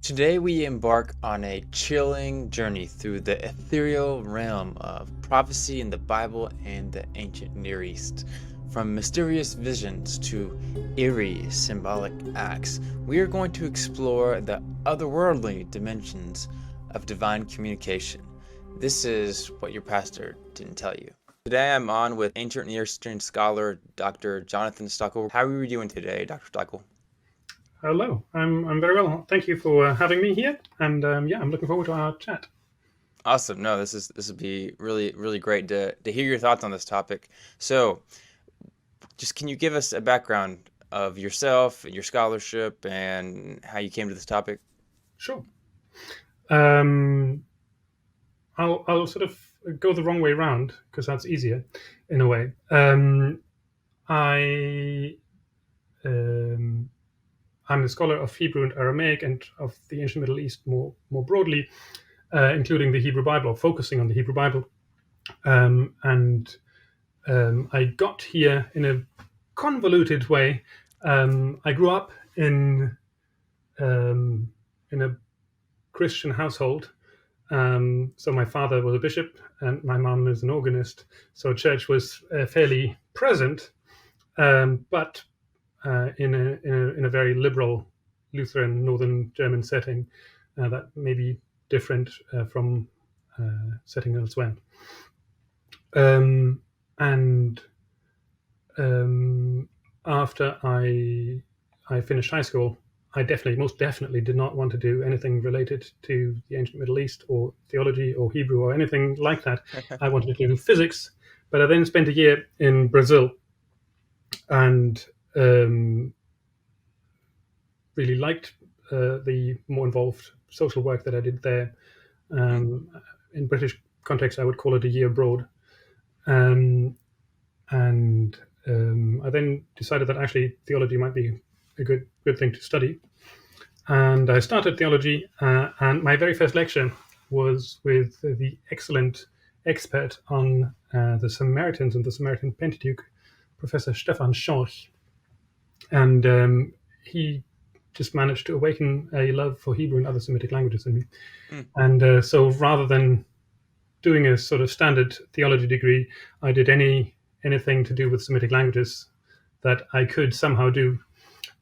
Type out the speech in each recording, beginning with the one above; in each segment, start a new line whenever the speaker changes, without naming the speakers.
Today we embark on a chilling journey through the ethereal realm of prophecy in the Bible and the ancient Near East. From mysterious visions to eerie symbolic acts, we are going to explore the otherworldly dimensions of divine communication. This is what your pastor didn't tell you. Today I'm on with ancient Near Eastern scholar Dr. Jonathan Stökl. How are you doing today, Dr. Stökl?
Hello, I'm very well. Thank you for having me here, and I'm looking forward to our chat.
Awesome. No, this would be really great to hear your thoughts on this topic. So, just can you give us a background of yourself, your scholarship, and how you came to this topic?
Sure. Um, I'll sort of go the wrong way round because that's easier, in a way. I um, I'm a scholar of Hebrew and Aramaic and of the ancient Middle East more broadly, including the Hebrew Bible, or focusing on the Hebrew Bible. And I got here in a convoluted way. I grew up um, in a Christian household. So my father was a bishop and my mom is an organist. So church was fairly present, but in a very liberal Lutheran Northern German setting that may be different from setting elsewhere. And After I finished high school, I most definitely did not want to do anything related to the ancient Middle East or theology or Hebrew or anything like that. I wanted to do physics, but I then spent a year in Brazil and really liked the more involved social work that I did there.
Mm.
Um, in British context, I would call it a year abroad. Um, and I then decided that actually theology might be a good thing to study. And I started theology, and my very first lecture was with the excellent expert on the Samaritans and the Samaritan Pentateuch, Professor Stefan Schorch. And he just managed to awaken a love for Hebrew and other Semitic languages in me.
Mm.
And so rather than doing a sort of standard theology degree, I did anything to do with Semitic languages that I could somehow do.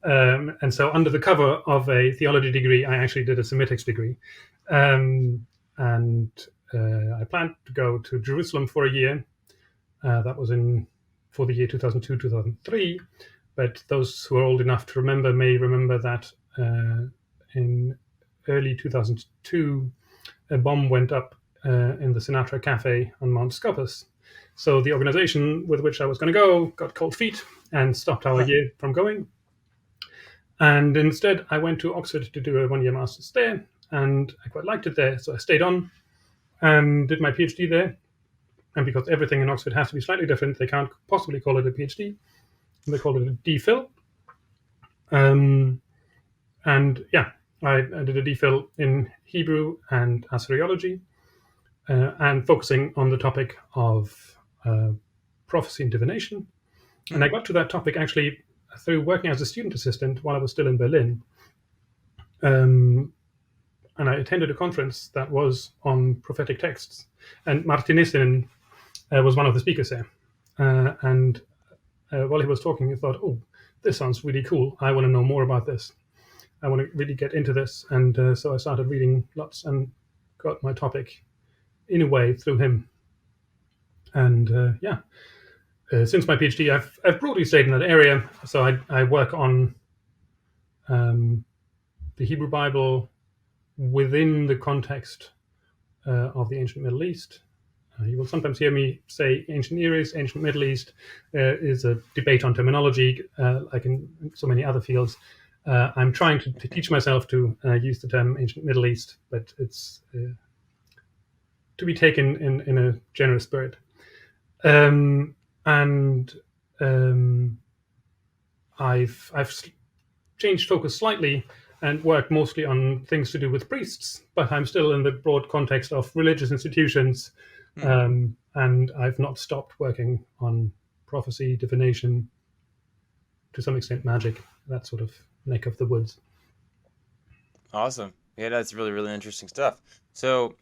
And so, under the cover of a theology degree, I actually did a Semitics degree. And I planned to go to Jerusalem for a year. That was for the year 2002, 2003. But those who are old enough to remember may remember that in early 2002, a bomb went up in the Sinatra Cafe on Mount Scopus. So the organization with which I was going to go got cold feet and stopped our year from going. And instead, I went to Oxford to do a one-year master's there, and I quite liked it there. So I stayed on and did my PhD there. And because everything in Oxford has to be slightly different, they can't possibly call it a PhD. They call it a DPhil. Um, and yeah, I did a DPhil in Hebrew and Assyriology, and focusing on the topic of prophecy and divination. And I
Mm.
got to that topic actually through working as a student assistant while I was still in Berlin. Um, and I attended a conference that was on prophetic texts. And Martin Nissinen was one of the speakers there. And While he was talking, I thought, oh, this sounds really cool. I want to know more about this. I want to really get into this. And so I started reading lots and got my topic in a way through him. And since my PhD, I've broadly stayed in that area. So I work on um, the Hebrew Bible within the context of the ancient Middle East. You will sometimes hear me say ancient Near East, ancient Middle East. Is a debate on terminology, like in so many other fields. I'm trying to teach myself to use the term ancient Middle East, but it's to be taken in a generous spirit. Um, and I've changed focus slightly and work mostly on things to do with priests, but I'm still in the broad context of religious institutions,
Mm.
and I've not stopped working on prophecy, divination, to some extent magic, that sort of neck of the woods.
Awesome. Yeah, that's really, really interesting stuff. So,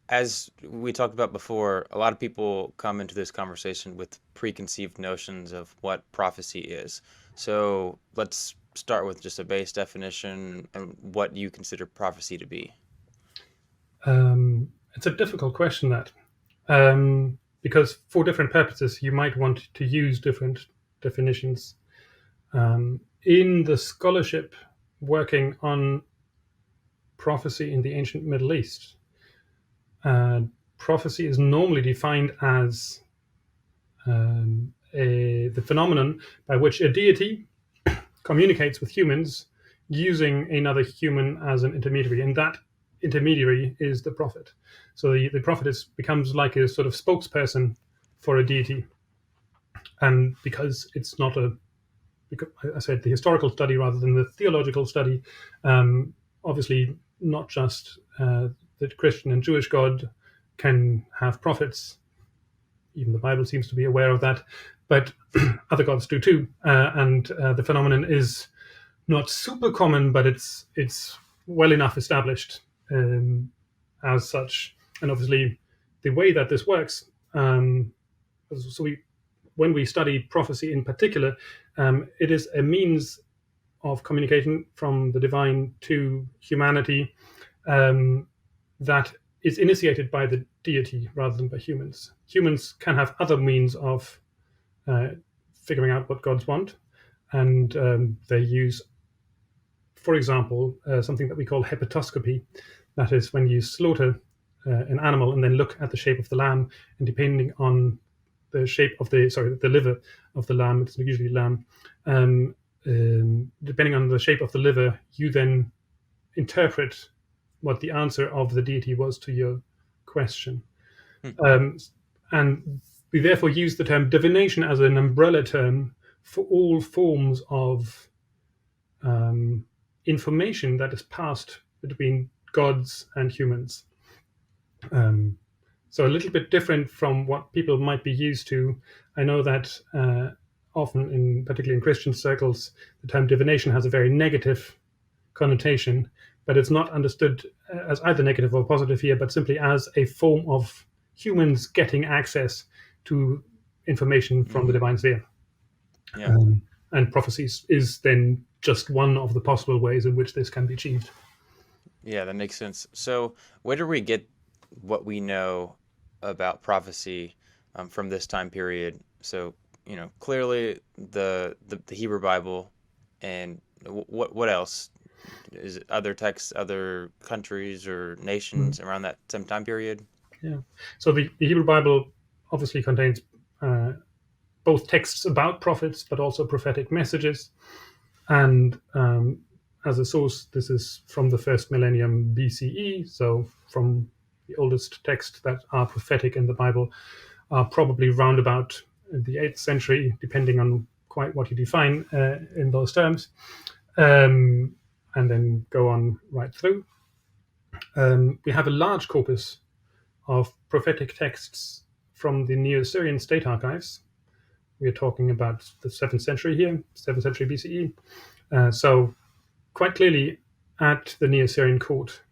as we talked about before, a lot of people come into this conversation with preconceived notions of what prophecy is. So, let's start with just a base definition and what you consider prophecy to be.
It's a difficult question, that, because for different purposes you might want to use different definitions. In the scholarship working on prophecy in the ancient Middle East, uh, prophecy is normally defined as the phenomenon by which a deity communicates with humans using another human as an intermediary, and that intermediary is the prophet. So the prophet becomes like a sort of spokesperson for a deity, and because it's not because I said the historical study rather than the theological study, obviously not just the Christian and Jewish God can have prophets. Even the Bible seems to be aware of that, but other gods do too. And the phenomenon is not super common, but it's well enough established as such. And obviously, the way that this works, so when we study prophecy in particular, it is a means of communication from the divine to humanity that is initiated by the deity rather than by humans. Humans can have other means of figuring out what gods want, and they use, for example, something that we call hepatoscopy. That is when you slaughter an animal and then look at the shape of the lamb, and depending on the shape of the liver of the lamb, it's usually lamb. Depending on the shape of the liver, you then interpret what the answer of the deity was to your question.
Hmm.
And we therefore use the term divination as an umbrella term for all forms of information that is passed between gods and humans. So a little bit different from what people might be used to. I know that often, particularly in Christian circles, the term divination has a very negative connotation, but it's not understood as either negative or positive here, but simply as a form of humans getting access to information from the divine sphere.
Yeah.
And prophecies is then just one of the possible ways in which this can be achieved.
Yeah, that makes sense. So, where do we get what we know about prophecy from this time period? So, clearly the Hebrew Bible, and what else? Is it other texts, other countries or
Mm.
nations around that same time period?
Yeah. So the Hebrew Bible obviously contains both texts about prophets, but also prophetic messages. And as a source, this is from the first millennium BCE. So from the oldest texts that are prophetic in the Bible are probably round about the 8th century, depending on quite what you define in those terms, and then go on right through. We have a large corpus of prophetic texts from the Neo-Assyrian state archives. We are talking about the 7th century here, 7th century BCE. So quite clearly at the Neo-Assyrian court,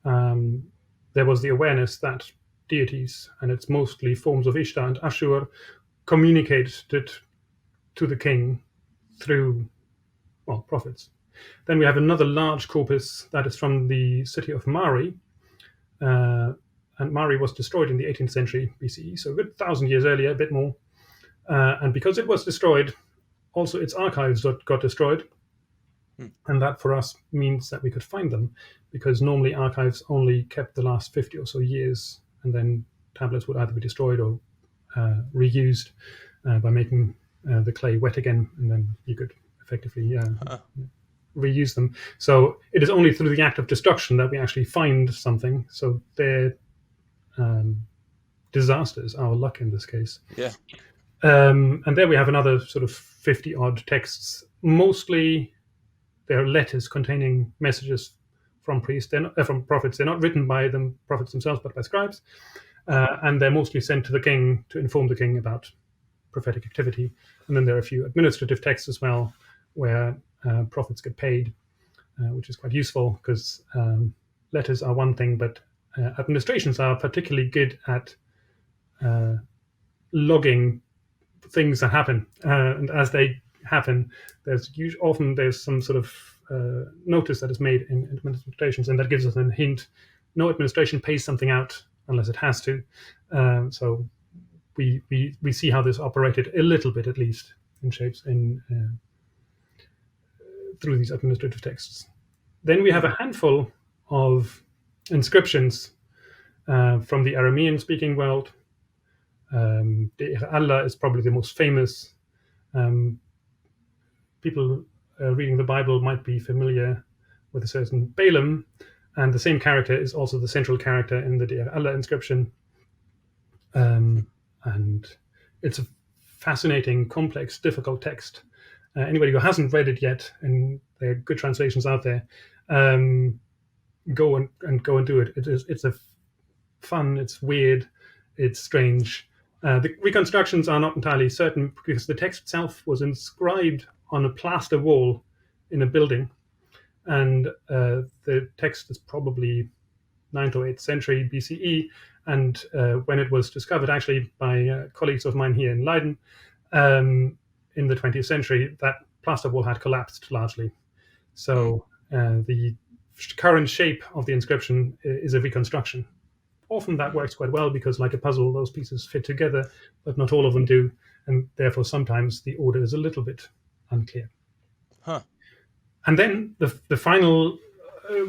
there was the awareness that deities, and it's mostly forms of Ishtar and Ashur, communicated to the king through, well, prophets. Then we have another large corpus that is from the city of Mari, and Mari was destroyed in the 18th century BCE, so a good 1,000 years earlier, a bit more. And because it was destroyed, also its archives got destroyed.
Hmm.
And that for us means that we could find them, because normally archives only kept the last 50 or so years, and then tablets would either be destroyed or reused by making the clay wet again, and then you could effectively reuse them. So it is only through the act of destruction that we actually find something. So they're disasters, our luck in this case.
Yeah.
And there we have another sort of 50 odd texts. Mostly they're letters containing messages from priests, from prophets. They're not written by the prophets themselves, but by scribes. And they're mostly sent to the king to inform the king about prophetic activity. And then there are a few administrative texts as well, where prophets get paid which is quite useful because letters are one thing, but administrations are particularly good at logging things that happen, and as they happen, often there's some sort of notice that is made in administrations, and that gives us a hint. No administration pays something out unless it has to. So we see how this operated a little bit, at least, in shapes through these administrative texts. Then we have a handful of inscriptions from the Aramean-speaking world. Allah is probably the most famous. People reading the Bible might be familiar with a certain Balaam, and the same character is also the central character in the Dear Allah inscription. And it's a fascinating, complex, difficult text. Anybody who hasn't read it yet, and there are good translations out there, go and do it. It's a fun, it's weird, it's strange. The reconstructions are not entirely certain because the text itself was inscribed on a plaster wall in a building, and the text is probably 9th or 8th century BCE. And when it was discovered, actually, by colleagues of mine here in Leiden in the 20th century, that plaster wall had collapsed largely. So the current shape of the inscription is a reconstruction. Often that works quite well because, like a puzzle, those pieces fit together, but not all of them do, and therefore sometimes the order is a little bit unclear.
Huh.
And then the final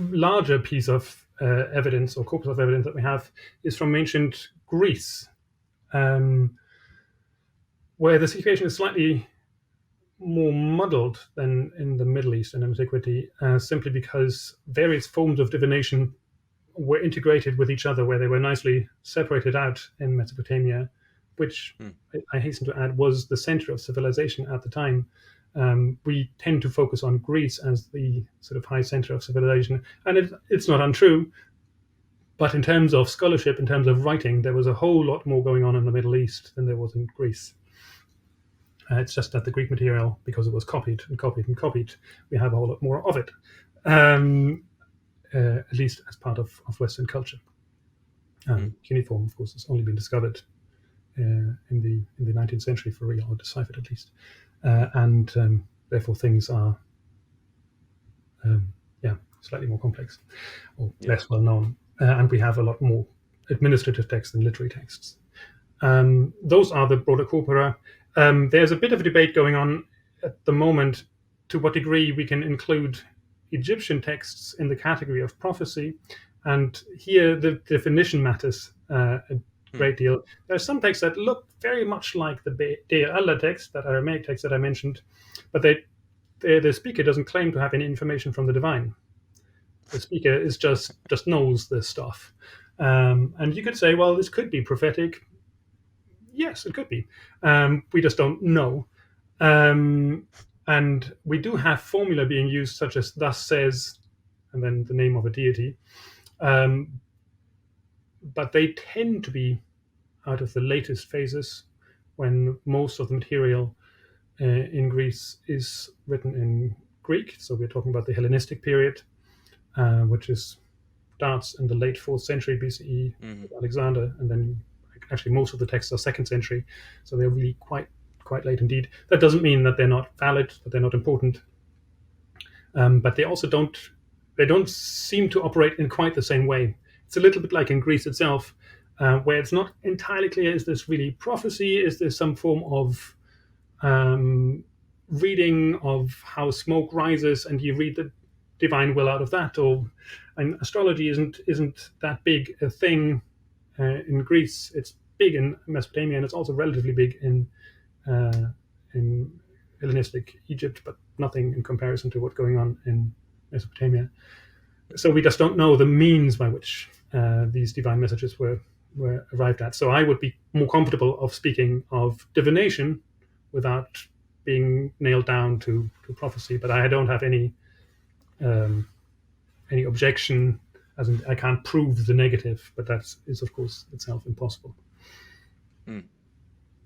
larger piece of evidence, or corpus of evidence, that we have is from ancient Greece, where the situation is slightly more muddled than in the Middle East and antiquity, simply because various forms of divination were integrated with each other, where they were nicely separated out in Mesopotamia, which I hasten to add was the center of civilization at the time. We tend to focus on Greece as the sort of high center of civilization, and it's not untrue. But in terms of scholarship, in terms of writing, there was a whole lot more going on in the Middle East than there was in Greece. It's just that the Greek material, because it was copied and copied and copied, we have a whole lot more of it, at least as part of Western culture. Cuneiform, of course, has only been discovered in the 19th century for real, or deciphered at least. And therefore things are slightly more complex or less well known, and we have a lot more administrative texts than literary texts. Those are the broader corpora. There's a bit of a debate going on at the moment to what degree we can include Egyptian texts in the category of prophecy, and here the definition matters a great deal. There are some texts that look very much like the Deir Allah text, that Aramaic text that I mentioned, but the speaker doesn't claim to have any information from the divine. The speaker is just knows this stuff. And you could say, well, this could be prophetic. Yes, it could be. We just don't know. And we do have formula being used, such as "thus says," and then the name of a deity. But they tend to be out of the latest phases, when most of the material in Greece is written in Greek. So we're talking about the Hellenistic period, which starts in the late 4th century BCE with Alexander, and then actually most of the texts are 2nd century, so they're really quite late indeed. That doesn't mean that they're not valid, that they're not important, but they also don't seem to operate in quite the same way. It's a little bit like in Greece itself, where it's not entirely clear, is this really prophecy? Is there some form of reading of how smoke rises and you read the divine will out of that? And astrology isn't that big a thing in Greece. It's big in Mesopotamia, and it's also relatively big in Hellenistic Egypt, but nothing in comparison to what's going on in Mesopotamia. So we just don't know the means by which these divine messages were arrived at. So I would be more comfortable of speaking of divination without being nailed down to prophecy. But I don't have any objection, as in I can't prove the negative, but that is of course itself impossible.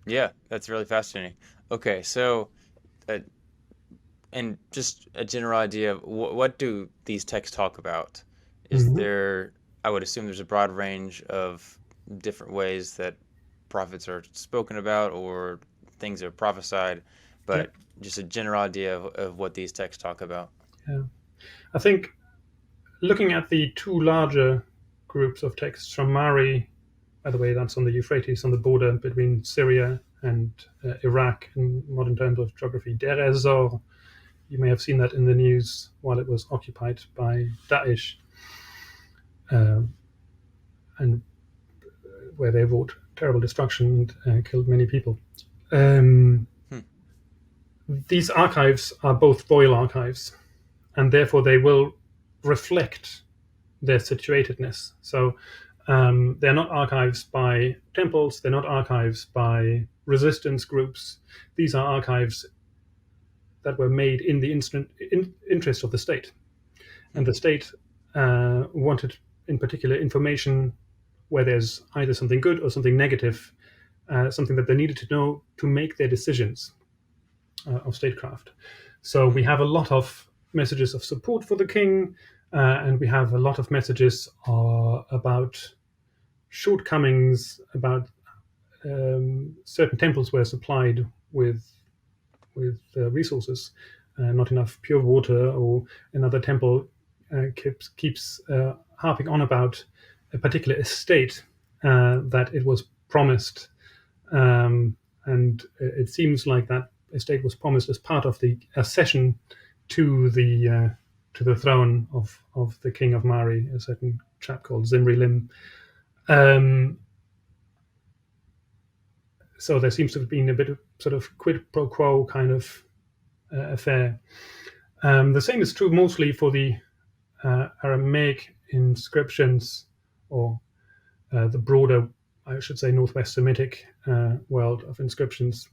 Yeah, that's really fascinating. Okay, so And just a general idea of what do these texts talk about? Is
Mhm.
there, I would assume there's a broad range of different ways that prophets are spoken about or things are prophesied,
Yeah,
but just a general idea of what these texts talk about.
yeah. I think looking at the two larger groups of texts from Mari, by the way, that's on the Euphrates, on the border between Syria and Iraq in modern terms of geography. Deir ez-Zor, you may have seen that in the news while it was occupied by Daesh, um, and where they wrought terrible destruction and killed many people. Um,
Hmm.
these archives are both royal archives, and therefore they will reflect their situatedness. So they're not archives by temples, they're not archives by resistance groups. These are archives that were made in the interest of the state. And the state wanted, in particular, information where there's either something good or something negative, something that they needed to know to make their decisions of statecraft. So we have a lot of messages of support for the king, and we have a lot of messages about shortcomings, about certain temples were supplied with resources, not enough pure water, or another temple keeps harping on about a particular estate that it was promised, and it seems like that estate was promised as part of the accession to the throne of the king of Mari, a certain chap called Zimri Lim. Um, so there seems to have been a bit of sort of quid pro quo kind of affair. The same is true mostly for the Aramaic inscriptions, or the broader, I should say, Northwest Semitic world of inscriptions.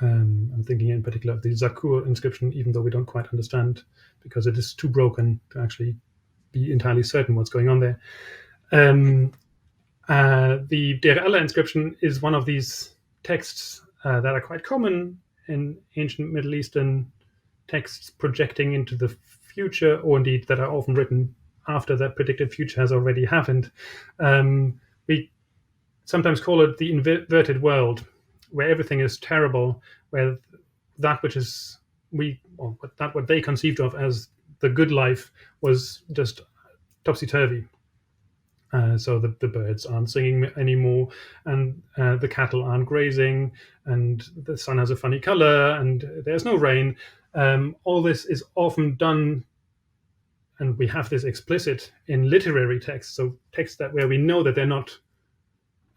I'm thinking in particular of the Zakur inscription, even though we don't quite understand because it is too broken to actually be entirely certain what's going on there. The Deir Allah inscription is one of these texts that are quite common in ancient Middle Eastern texts projecting into the future, or indeed that are often written after that predicted future has already happened. We sometimes call it the inverted world, where everything is terrible, where that which is what they conceived of as the good life was just topsy turvy. So the birds aren't singing anymore, and the cattle aren't grazing, and the sun has a funny color, and there's no rain. All this is often done, and we have this explicit in literary texts, so texts that where we know that they're not,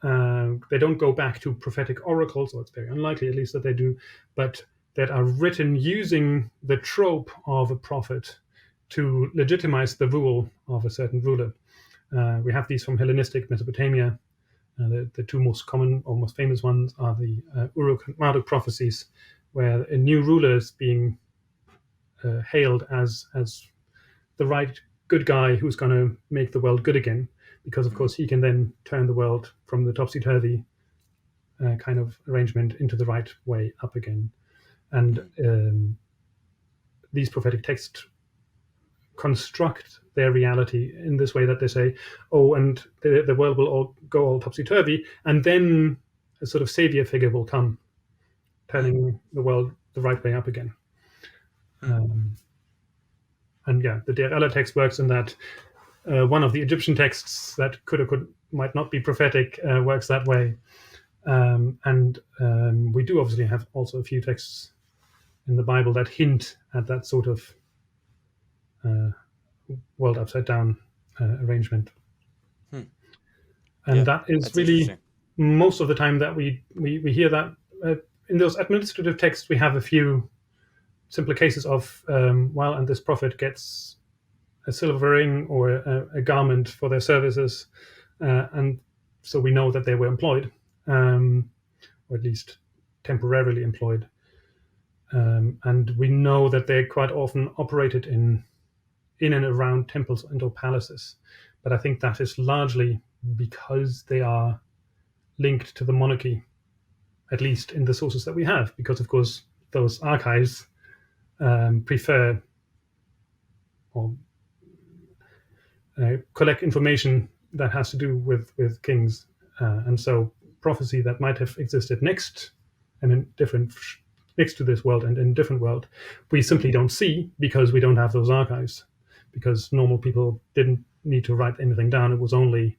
they don't go back to prophetic oracles, or it's very unlikely at least that they do, but that are written using the trope of a prophet to legitimize the rule of a certain ruler. We have these from Hellenistic Mesopotamia. The two most common or most famous ones are the Uruk and Marduk prophecies, where a new ruler is being hailed as the right good guy who's going to make the world good again, because of course he can then turn the world from the topsy-turvy kind of arrangement into the right way up again. And these prophetic texts construct their reality in this way that they say, oh, and the world will all go all topsy-turvy, and then a sort of savior figure will come, turning the world the right way up again. And yeah, the Deir Allah text works in that. One of the Egyptian texts that might not be prophetic works that way. And we do obviously have also a few texts in the Bible that hint at that sort of world upside down arrangement. And
Yeah,
that is
that's
really
interesting.
most of the time that we hear that. In those administrative texts, we have a few simpler cases of, and this prophet gets a silver ring or a garment for their services, and so we know that they were employed, or at least temporarily employed, and we know that they quite often operated in and around temples and or palaces. But I think that is largely because they are linked to the monarchy, at least in the sources that we have, because of course those archives prefer or collect information that has to do with kings, and so prophecy that might have existed next to this world and in a different world, we simply don't see because we don't have those archives. Because normal people didn't need to write anything down. It was only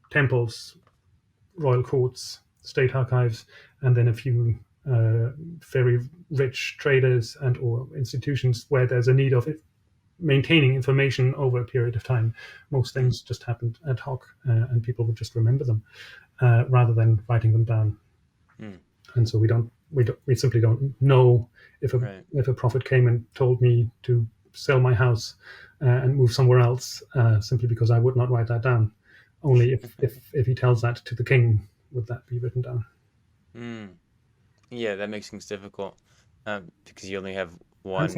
temples, royal courts, state archives, and then a few very rich traders and or institutions where there's a need of maintaining information over a period of time. Most things just happened ad hoc, and people would just remember them rather than writing them down. And so we simply don't know if a prophet came and told me to sell my house and move somewhere else, simply because I would not write that down. Only if he tells that to the king would that be written down.
Yeah, that makes things difficult, because you only have one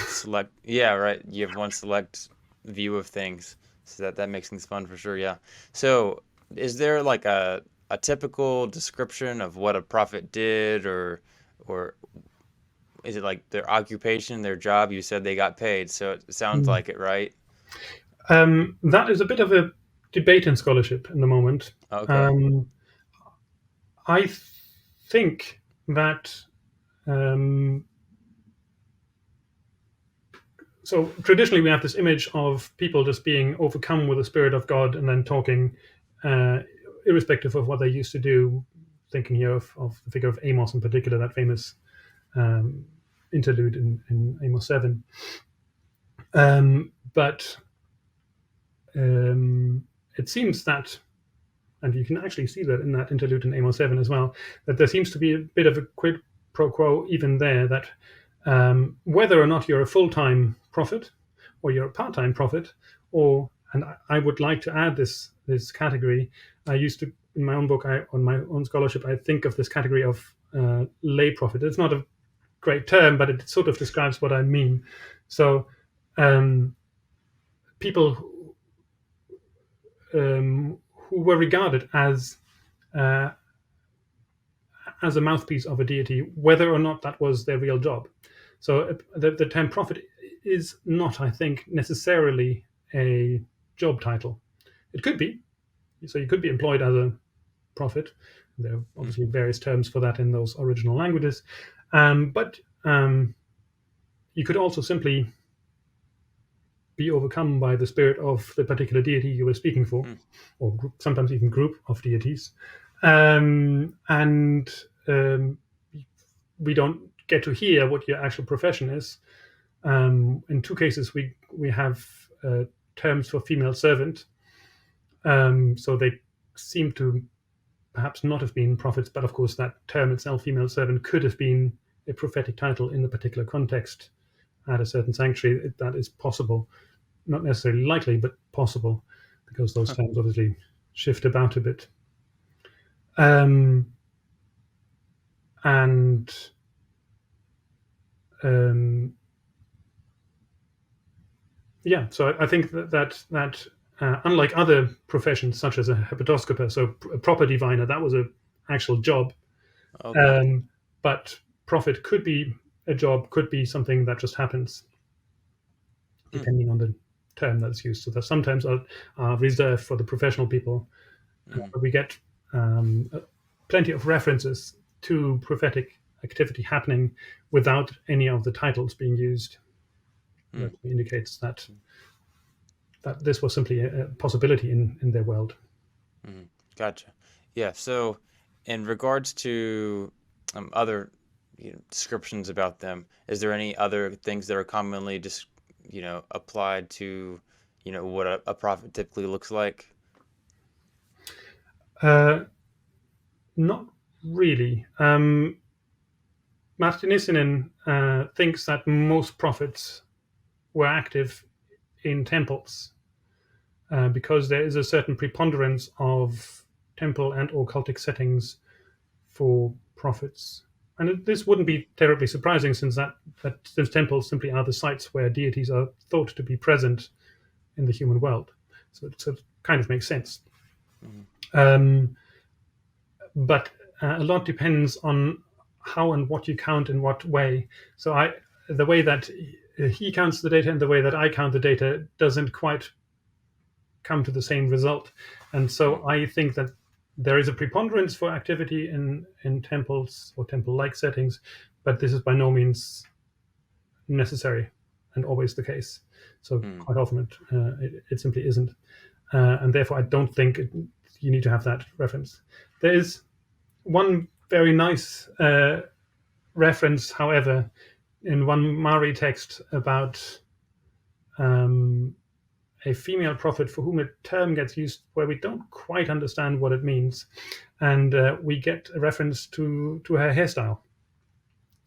select. Yeah, right. You have one select view of things, so that makes things fun for sure. Yeah. So, is there like a typical description of what a prophet did, or is it like their occupation, their job? You said they got paid, so it sounds like it, right?
That is a bit of a debate in scholarship in the moment.
Okay.
I think that so traditionally we have this image of people just being overcome with the Spirit of God and then talking, irrespective of what they used to do. Thinking here of the figure of Amos in particular, that famous interlude in Amos 7. But it seems that, and you can actually see that in that interlude in Amos 7 as well, that there seems to be a bit of a quid pro quo even there, that whether or not you're a full-time prophet or you're a part-time prophet, and I would like to add this category. I used to, in my own book, on my own scholarship, I think of this category of lay prophet. It's not a great term, but it sort of describes what I mean. So people who were regarded as a mouthpiece of a deity, whether or not that was their real job. So the term prophet is not, I think, necessarily a job title. It could be. So you could be employed as a prophet. There are obviously various terms for that in those original languages. But you could also simply be overcome by the spirit of the particular deity you were speaking for, or sometimes even group of deities. And we don't get to hear what your actual profession is. In two cases, we have terms for female servant. So they seem to perhaps not have been prophets, but of course that term itself, female servant, could have been a prophetic title in the particular context at a certain sanctuary. That is possible. Not necessarily likely, but possible, because those terms obviously shift about a bit. So I think that unlike other professions, such as a hepatoscoper, so a proper diviner, that was an actual job.
Okay.
But prophet could be a job, could be something that just happens, depending on the term that's used. So that sometimes are reserved for the professional people. We get plenty of references to prophetic activity happening without any of the titles being used. That indicates that this was simply a possibility in their world.
Gotcha. Yeah. So, in regards to other descriptions about them, is there any other things that are commonly just applied to what a prophet typically looks like?
Not really. Martin Nissinen thinks that most prophets were active in temples because there is a certain preponderance of temple and or cultic settings for prophets. And this wouldn't be terribly surprising, since temples simply are the sites where deities are thought to be present in the human world. So it kind of makes sense. But a lot depends on how and what you count in what way. So the way that he counts the data and the way that I count the data doesn't quite come to the same result. And so I think that there is a preponderance for activity in temples or temple-like settings, but this is by no means necessary and always the case. So quite often it simply isn't. And therefore, I don't think you need to have that reference. There is one very nice reference, however, in one Mari text about a female prophet for whom a term gets used where we don't quite understand what it means. And we get a reference to her hairstyle,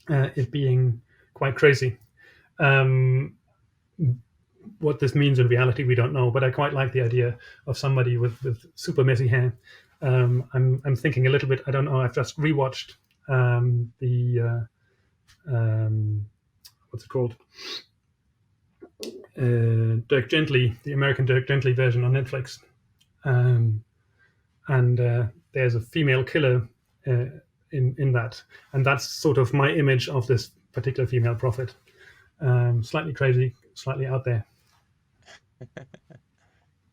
it being quite crazy. What this means in reality, we don't know, but I quite like the idea of somebody with super messy hair. I'm thinking a little bit, I don't know, I've just rewatched the what's it called? Dirk Gently, the American Dirk Gently version on Netflix. And there's a female killer in that. And that's sort of my image of this particular female prophet. Slightly crazy, slightly out there.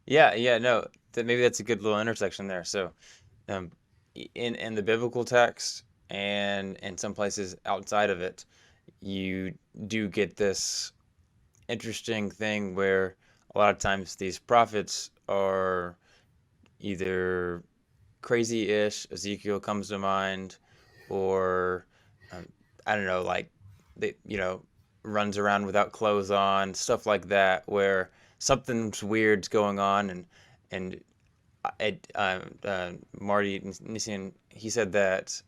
Yeah, no, maybe that's a good little intersection there. So, in the biblical text and in some places outside of it, you do get this interesting thing where a lot of times these prophets are either crazy-ish, Ezekiel comes to mind, or I don't know, like they, runs around without clothes on, stuff like that, where something's weird's going on, and Marty Nissian, he said that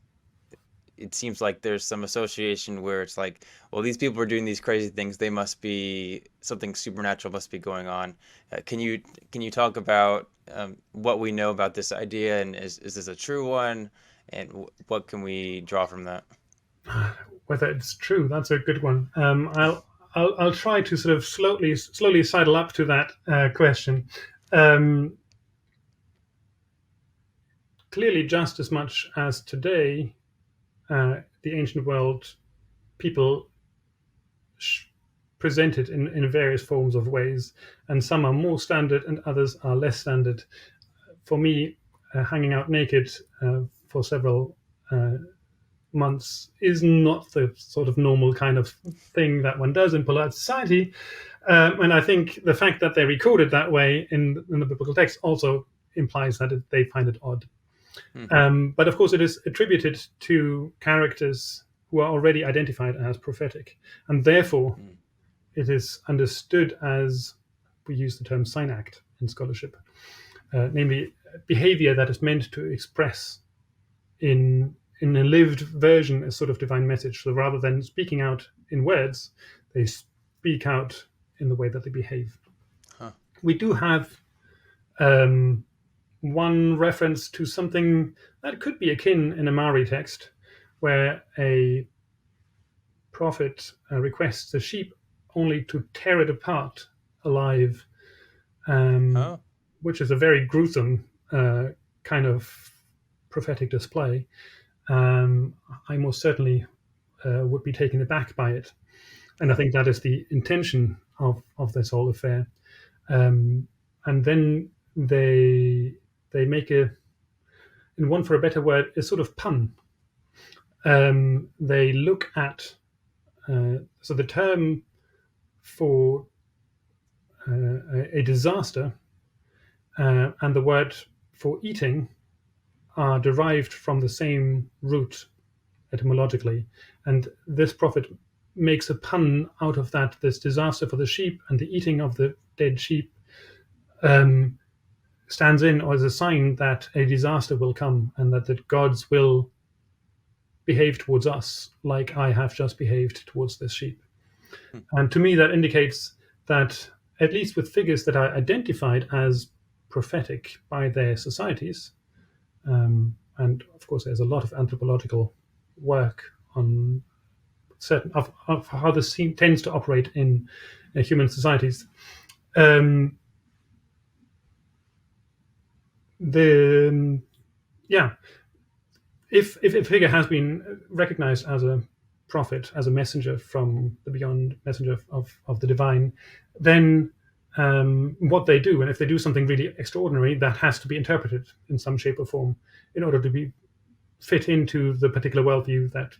it seems like there's some association where it's like, well, these people are doing these crazy things. They must be something supernatural must be going on. Can you talk about what we know about this idea, and is this a true one, and what can we draw from that?
Whether it's true, that's a good one. I'll try to sort of slowly sidle up to that question. Clearly, just as much as today, the ancient world people present it in various forms of ways, and some are more standard and others are less standard. For me, hanging out naked for several months is not the sort of normal kind of thing that one does in polite society. And I think the fact that they record it that way in the biblical text also implies that they find it odd. But of course, it is attributed to characters who are already identified as prophetic, and therefore it is understood as, we use the term synact in scholarship, namely behavior that is meant to express in a lived version a sort of divine message. So rather than speaking out in words, they speak out in the way that they behave. We do have one reference to something that could be akin in a Mari text, where a prophet requests a sheep only to tear it apart alive, which is a very gruesome kind of prophetic display. I most certainly would be taken aback by it, and I think that is the intention of this whole affair. And then they make in one for a better word, a sort of pun. They look at so the term for a disaster and the word for eating are derived from the same root etymologically, and this prophet makes a pun out of that. This disaster for the sheep and the eating of the dead sheep stands in as a sign that a disaster will come, and that the gods will behave towards us like I have just behaved towards this sheep. And to me, that indicates that, at least with figures that are identified as prophetic by their societies, and of course there's a lot of anthropological work on certain of how this tends to operate in human societies. if a figure has been recognized as a prophet, as a messenger from the beyond, messenger of the divine, then what they do, and if they do something really extraordinary, that has to be interpreted in some shape or form in order to be fit into the particular worldview that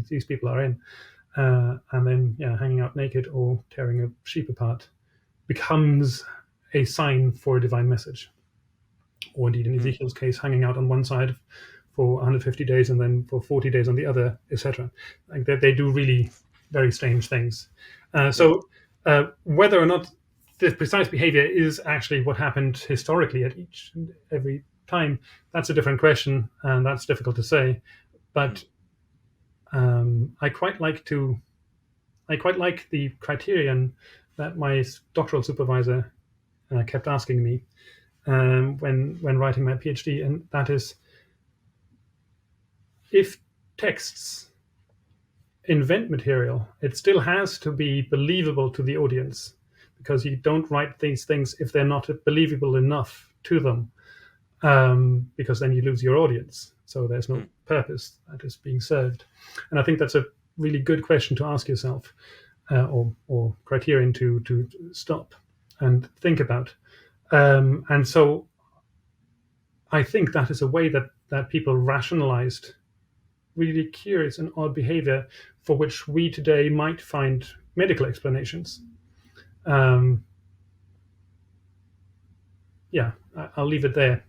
these people are in. And then, hanging out naked or tearing a sheep apart becomes a sign for a divine message. Or indeed, in Ezekiel's case, hanging out on one side for 150 days and then for 40 days on the other, etc. Like they do really very strange things. So whether or not this precise behavior is actually what happened historically at each and every time, that's a different question, and that's difficult to say. But I quite like the criterion that my doctoral supervisor kept asking me when writing my PhD, and that is, if texts invent material, it still has to be believable to the audience, because you don't write these things if they're not believable enough to them, because then you lose your audience. So there's no purpose that is being served. And I think that's a really good question to ask yourself, or criterion to stop and think about. And so I think that is a way that people rationalized really curious and odd behavior for which we today might find medical explanations. I'll leave it there.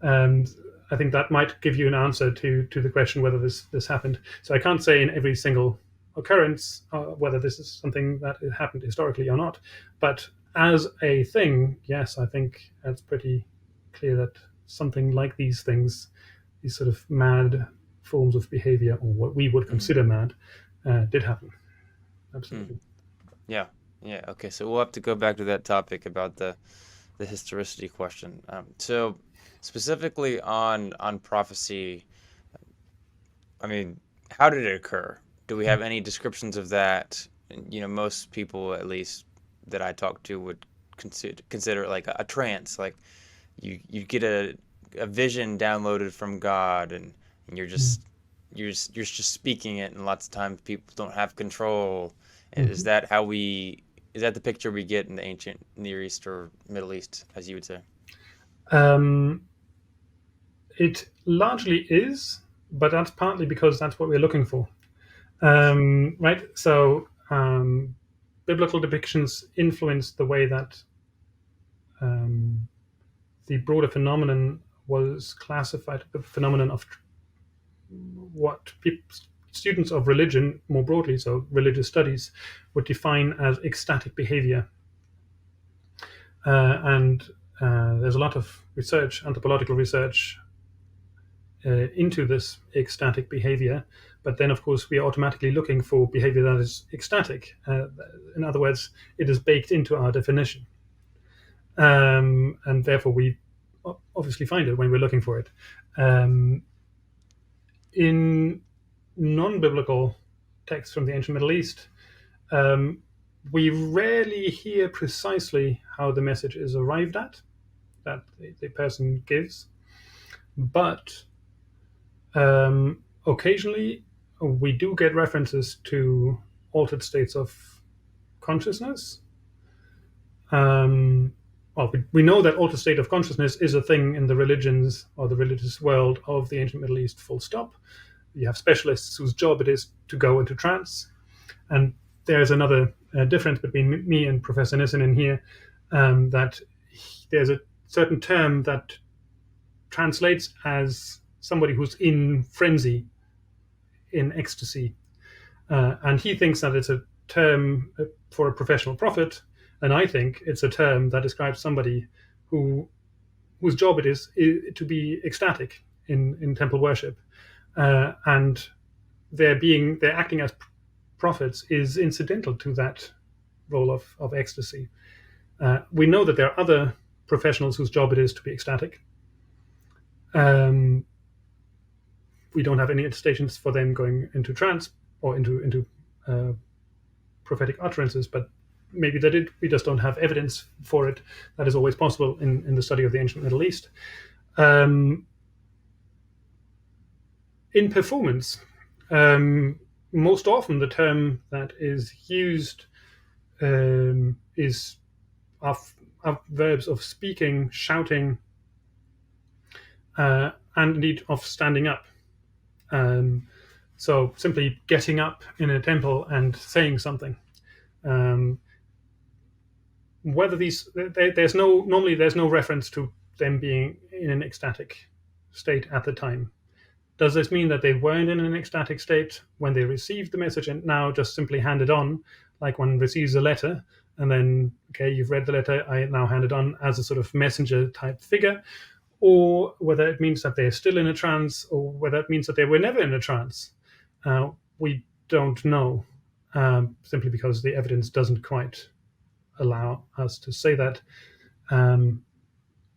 I think that might give you an answer to the question whether this happened. So I can't say in every single occurrence whether this is something that happened historically or not. But as a thing, yes, I think it's pretty clear that something like these things, these sort of mad forms of behavior, or what we would consider mad, did happen. Absolutely.
Yeah. Okay. So we'll have to go back to that topic about the historicity question. So specifically on prophecy, I mean, how did it occur? Do we have any descriptions of that? Most people, at least that I talk to, would consider it like a trance. Like you get a vision downloaded from God, and you're just speaking it, and lots of times people don't have control. Is that the picture we get in the ancient Near East or Middle East, as you would say?
It largely is, but that's partly because that's what we're looking for. Right? So biblical depictions influence the way that the broader phenomenon was classified, the phenomenon of what students of religion more broadly, so religious studies, would define as ecstatic behavior. And there's a lot of research, anthropological research, into this ecstatic behavior. But then, of course, we are automatically looking for behavior that is ecstatic. In other words, it is baked into our definition. And therefore, we obviously find it when we're looking for it. In non-biblical texts from the ancient Middle East, we rarely hear precisely how the message is arrived at, that the person gives. But occasionally, we do get references to altered states of consciousness. We know that altered state of consciousness is a thing in the religions or the religious world of the ancient Middle East, full stop. You have specialists whose job it is to go into trance. And there's another difference between me and Professor Nissen in here, that there's a certain term that translates as somebody who's in frenzy, in ecstasy. And he thinks that it's a term for a professional prophet, and I think it's a term that describes somebody whose job it is to be ecstatic in temple worship. And their acting as prophets is incidental to that role of ecstasy. We know that there are other professionals whose job it is to be ecstatic. We don't have any attestations for them going into trance or into prophetic utterances, but maybe they did. We just don't have evidence for it. That is always possible in the study of the ancient Middle East. in performance, most often the term that is used is of verbs of speaking, shouting, and indeed of standing up. So simply getting up in a temple and saying something. Whether these there's no reference to them being in an ecstatic state at the time. Does this mean that they weren't in an ecstatic state when they received the message and now just simply hand it on, like one receives a letter and then, okay, you've read the letter, I now hand it on as a sort of messenger type figure? Or whether it means that they're still in a trance, or whether it means that they were never in a trance. We don't know, simply because the evidence doesn't quite allow us to say that.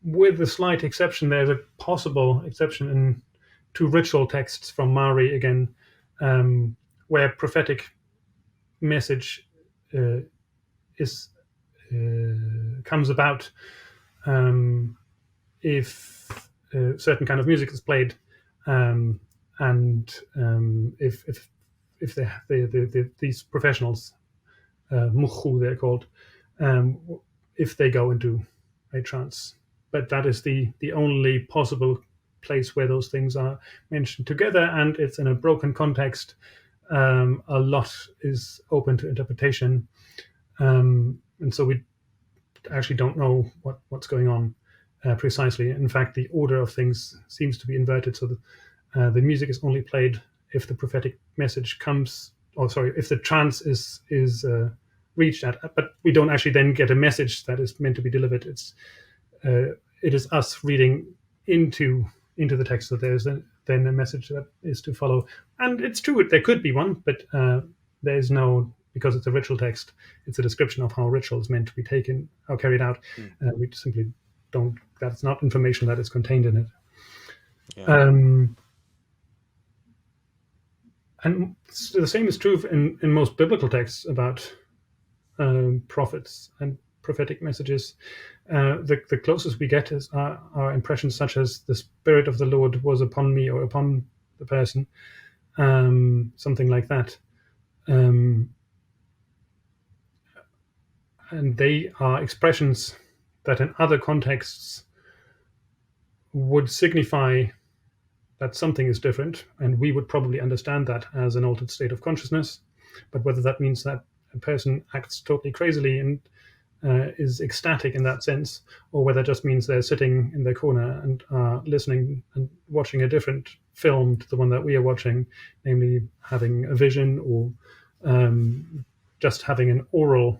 With a slight exception, there's a possible exception to ritual texts from Mari again, where prophetic message is comes about if certain kind of music is played, and if these professionals, muhu they're called, if they go into a trance. But that is the only possible place where those things are mentioned together, and it's in a broken context. A lot is open to interpretation, and so we actually don't know what's going on precisely. In fact, the order of things seems to be inverted, so the music is only played if the prophetic message comes, or sorry, if the trance is reached at, but we don't actually then get a message that is meant to be delivered. It is us reading into the text that there's then a message that is to follow. And it's true, there could be one, but there is no, because it's a ritual text, it's a description of how ritual is meant to be taken or carried out. We simply don't, that's not information that is contained in it. Yeah. And the same is true in most biblical texts about prophets and prophetic messages. The closest we get is are impressions such as the Spirit of the Lord was upon me, or upon the person, something like that. And they are expressions that in other contexts would signify that something is different, and we would probably understand that as an altered state of consciousness. But whether that means that a person acts totally crazily and is ecstatic in that sense, or whether it just means they're sitting in their corner and are listening and watching a different film to the one that we are watching, namely having a vision, or just having an oral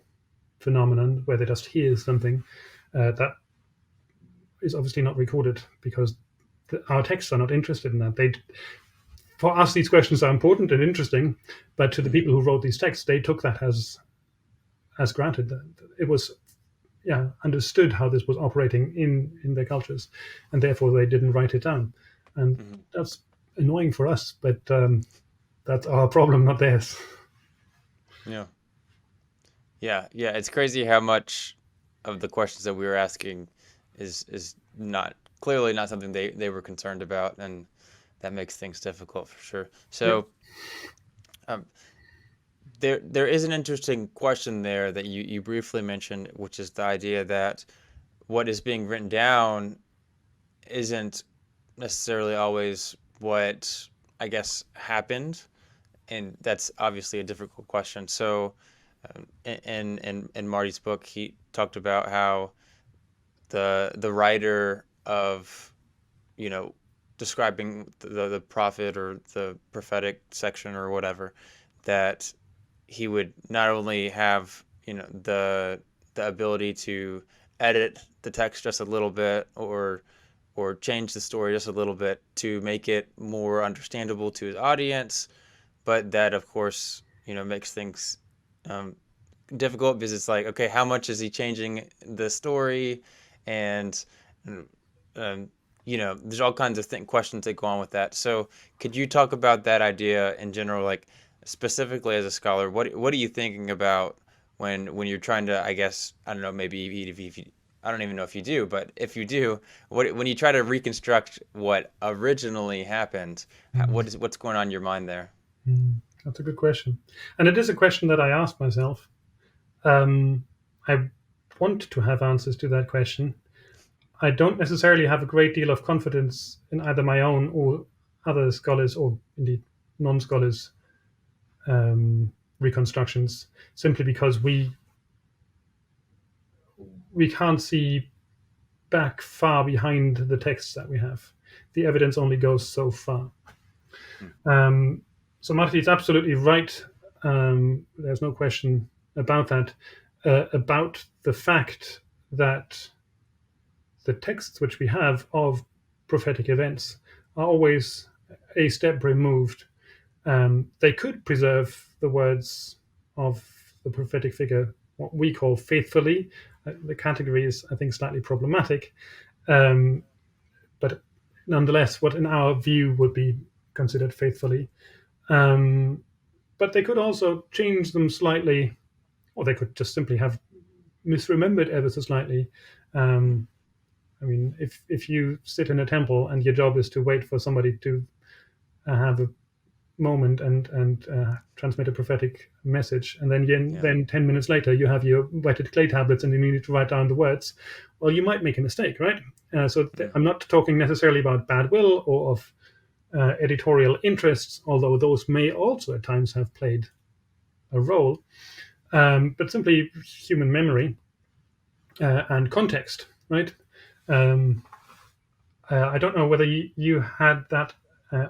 phenomenon where they just hear something, that is obviously not recorded, because our texts are not interested in that. For us, these questions are important and interesting, but to the people who wrote these texts, they took that as granted. It was understood how this was operating in their cultures, and therefore they didn't write it down. And that's annoying for us, but that's our problem, not theirs.
Yeah. It's crazy how much of the questions that we were asking is not clearly not something they were concerned about, and that makes things difficult for sure. So there is an interesting question there that you briefly mentioned, which is the idea that what is being written down isn't necessarily always what I guess happened, and that's obviously a difficult question. So in Marty's book, he talked about how the writer of, describing the prophet or the prophetic section or whatever, that he would not only have the ability to edit the text just a little bit, or change the story just a little bit to make it more understandable to his audience, but that of course makes things difficult, because it's like, okay, how much is he changing the story, and there's all kinds of questions that go on with that. So could you talk about that idea in general, like specifically as a scholar, what are you thinking about when you're trying to, I guess, I don't know, maybe if you I don't even know if you do, but if you do, when you try to reconstruct what originally happened,
Mm.
what's going on in your mind there?
That's a good question, and it is a question that I ask myself. Um, I want to have answers to that question. I don't necessarily have a great deal of confidence in either my own or other scholars, or indeed non-scholars, reconstructions, simply because we can't see back far behind the texts that we have. The evidence only goes so far.
Hmm.
So Marty is absolutely right. There's no question about that. About the fact that the texts which we have of prophetic events are always a step removed. They could preserve the words of the prophetic figure, what we call faithfully. The category is, I think, slightly problematic, but nonetheless, what in our view would be considered faithfully. But they could also change them slightly, or they could just simply have misremembered ever so slightly. I mean, if you sit in a temple and your job is to wait for somebody to have a moment and transmit a prophetic message, and
Yeah.
then 10 minutes later you have your wetted clay tablets and you need to write down the words, well, you might make a mistake, right? I'm not talking necessarily about bad will or of editorial interests, although those may also at times have played a role, but simply human memory and context, right? Um, I don't know whether you had that uh,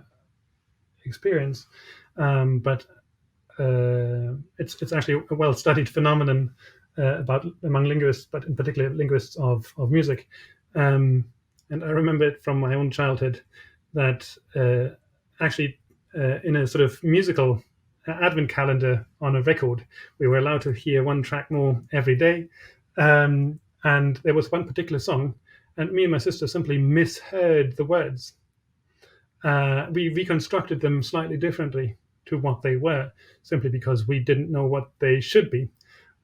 experience, but it's actually a well studied phenomenon about among linguists, but in particular linguists of music. And I remember it from my own childhood that actually in a sort of musical advent calendar on a record, we were allowed to hear one track more every day. And there was one particular song, and me and my sister simply misheard the words. We reconstructed them slightly differently to what they were, simply because we didn't know what they should be.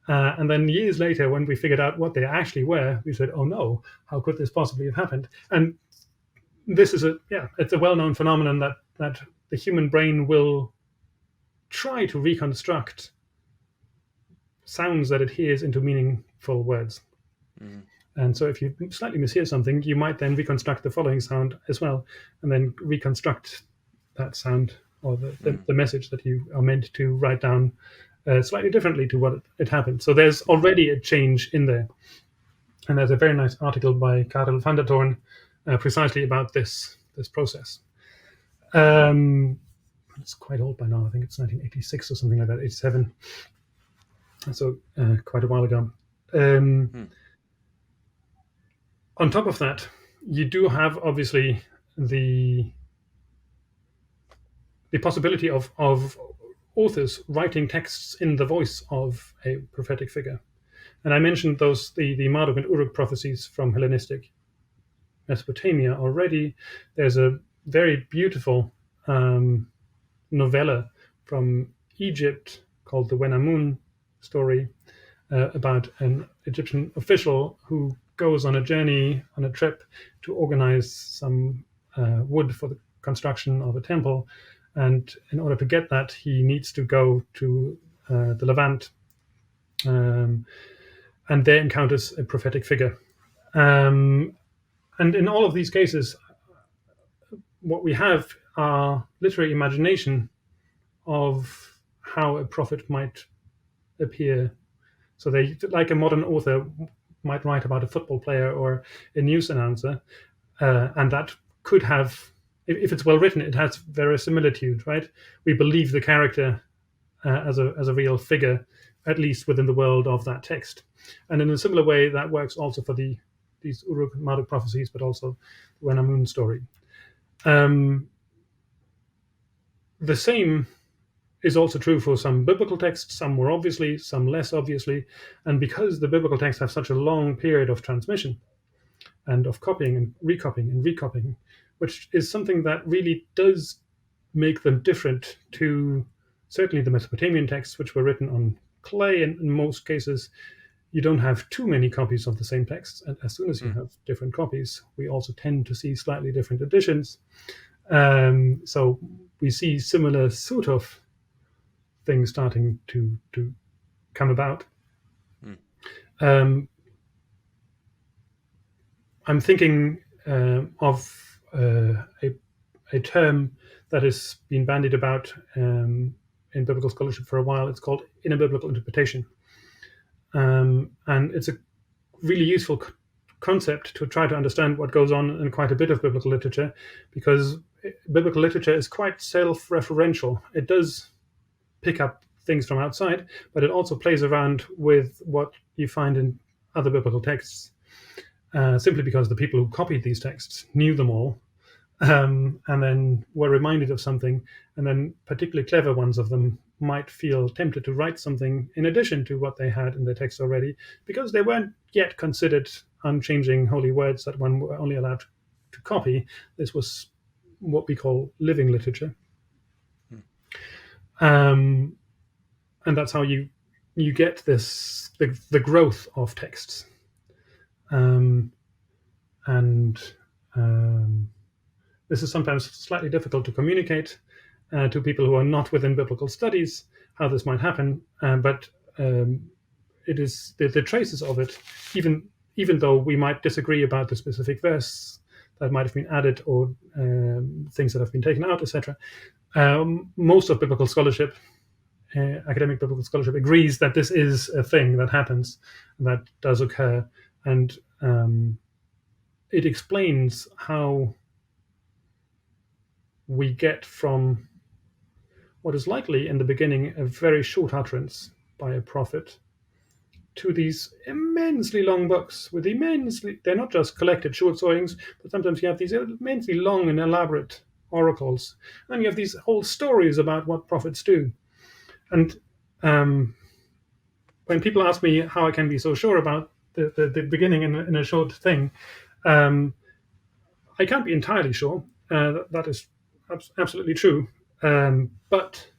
And then years later, when we figured out what they actually were, we said, "Oh no, how could this possibly have happened?" And this is it's a well-known phenomenon that the human brain will try to reconstruct sounds that it hears into meaningful words.
Mm-hmm.
And so if you slightly mishear something, you might then reconstruct the following sound as well, and then reconstruct that sound or the message that you are meant to write down slightly differently to what it happened. So there's already a change in there. And there's a very nice article by Karel van der Toorn precisely about this process. It's quite old by now. I think it's 1986 or something like that, 87. So quite a while ago. On top of that, you do have obviously the possibility of authors writing texts in the voice of a prophetic figure. And I mentioned the Marduk and Uruk prophecies from Hellenistic Mesopotamia already. There's a very beautiful novella from Egypt called the Wenamun story about an Egyptian official who goes on a journey, on a trip, to organize some wood for the construction of a temple. And in order to get that, he needs to go to the Levant, and there encounters a prophetic figure. And in all of these cases, what we have are literary imagination of how a prophet might appear. So they, like a modern author might write about a football player or a news announcer, and that could have, if it's well written, it has verisimilitude, right? We believe the character as a real figure, at least within the world of that text. And in a similar way, that works also for these Uruk Marduk prophecies, but also the Wenamun story. The same is also true for some biblical texts, some more obviously, some less obviously. And because the biblical texts have such a long period of transmission and of copying and recopying, which is something that really does make them different to certainly the Mesopotamian texts, which were written on clay in most cases. you don't have too many copies of the same text. And as soon as you have different copies, we also tend to see slightly different editions. So we see similar sort of things starting to come about. I'm thinking of a term that has been bandied about in biblical scholarship for a while. It's called inner biblical interpretation. And it's a really useful concept to try to understand what goes on in quite a bit of biblical literature, because biblical literature is quite self-referential. It does pick up things from outside, but it also plays around with what you find in other biblical texts, simply because the people who copied these texts knew them all, and then were reminded of something, and then particularly clever ones of them might feel tempted to write something in addition to what they had in their text already, because they weren't yet considered unchanging holy words that one were only allowed to copy. This was what we call living literature. And that's how you get this the growth of texts. This is sometimes slightly difficult to communicate to people who are not within biblical studies, how this might happen, but it is the traces of it, even though we might disagree about the specific verse that might have been added, or things that have been taken out, etc. Most of biblical scholarship, academic biblical scholarship, agrees that this is a thing that happens, that does occur, and it explains how we get from what is likely in the beginning a very short utterance by a prophet to these immensely long books with they're not just collected short sayings, but sometimes you have these immensely long and elaborate oracles, and you have these whole stories about what prophets do. And when people ask me how I can be so sure about the beginning in a short thing, I can't be entirely sure. That is absolutely true. But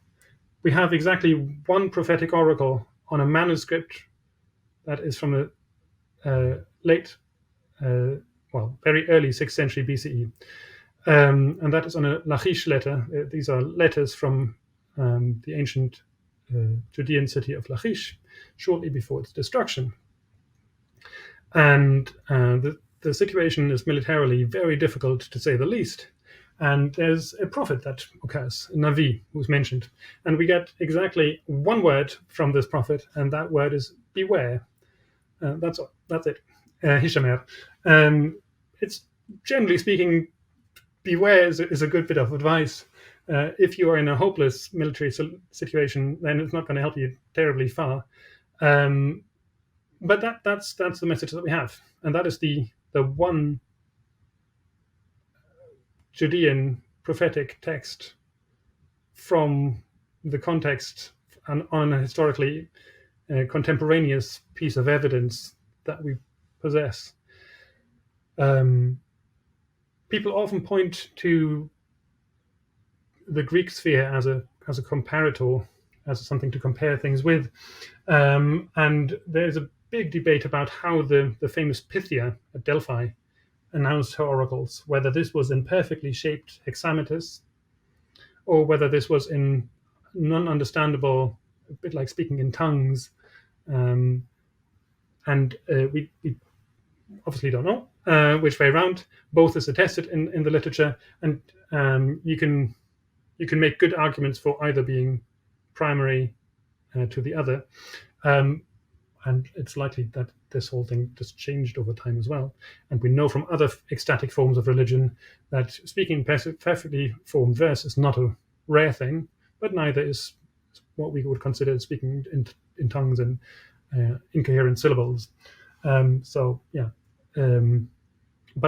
we have exactly one prophetic oracle on a manuscript that is from a very early 6th century BCE. And that is on a Lachish letter. These are letters from the ancient Judean city of Lachish, shortly before its destruction. And the situation is militarily very difficult, to say the least. And there's a prophet that occurs, Navi, who's mentioned. And we get exactly one word from this prophet, and that word is beware. That's it. Hishamer. It's generally speaking, beware is a good bit of advice. If you are in a hopeless military situation, then it's not going to help you terribly far. But that's the message that we have, and that is the one Judean prophetic text from the context and on a historically contemporaneous piece of evidence that we possess. People often point to the Greek sphere as a comparator, as something to compare things with, and there's a big debate about how the famous Pythia at Delphi announced her oracles, whether this was in perfectly shaped hexameters, or whether this was in non-understandable, a bit like speaking in tongues. And we obviously don't know which way around. Both is attested in the literature, and you can make good arguments for either being primary to the other. And it's likely that this whole thing just changed over time as well. And we know from other ecstatic forms of religion that speaking perfectly formed verse is not a rare thing, but neither is what we would consider speaking in tongues and incoherent syllables. But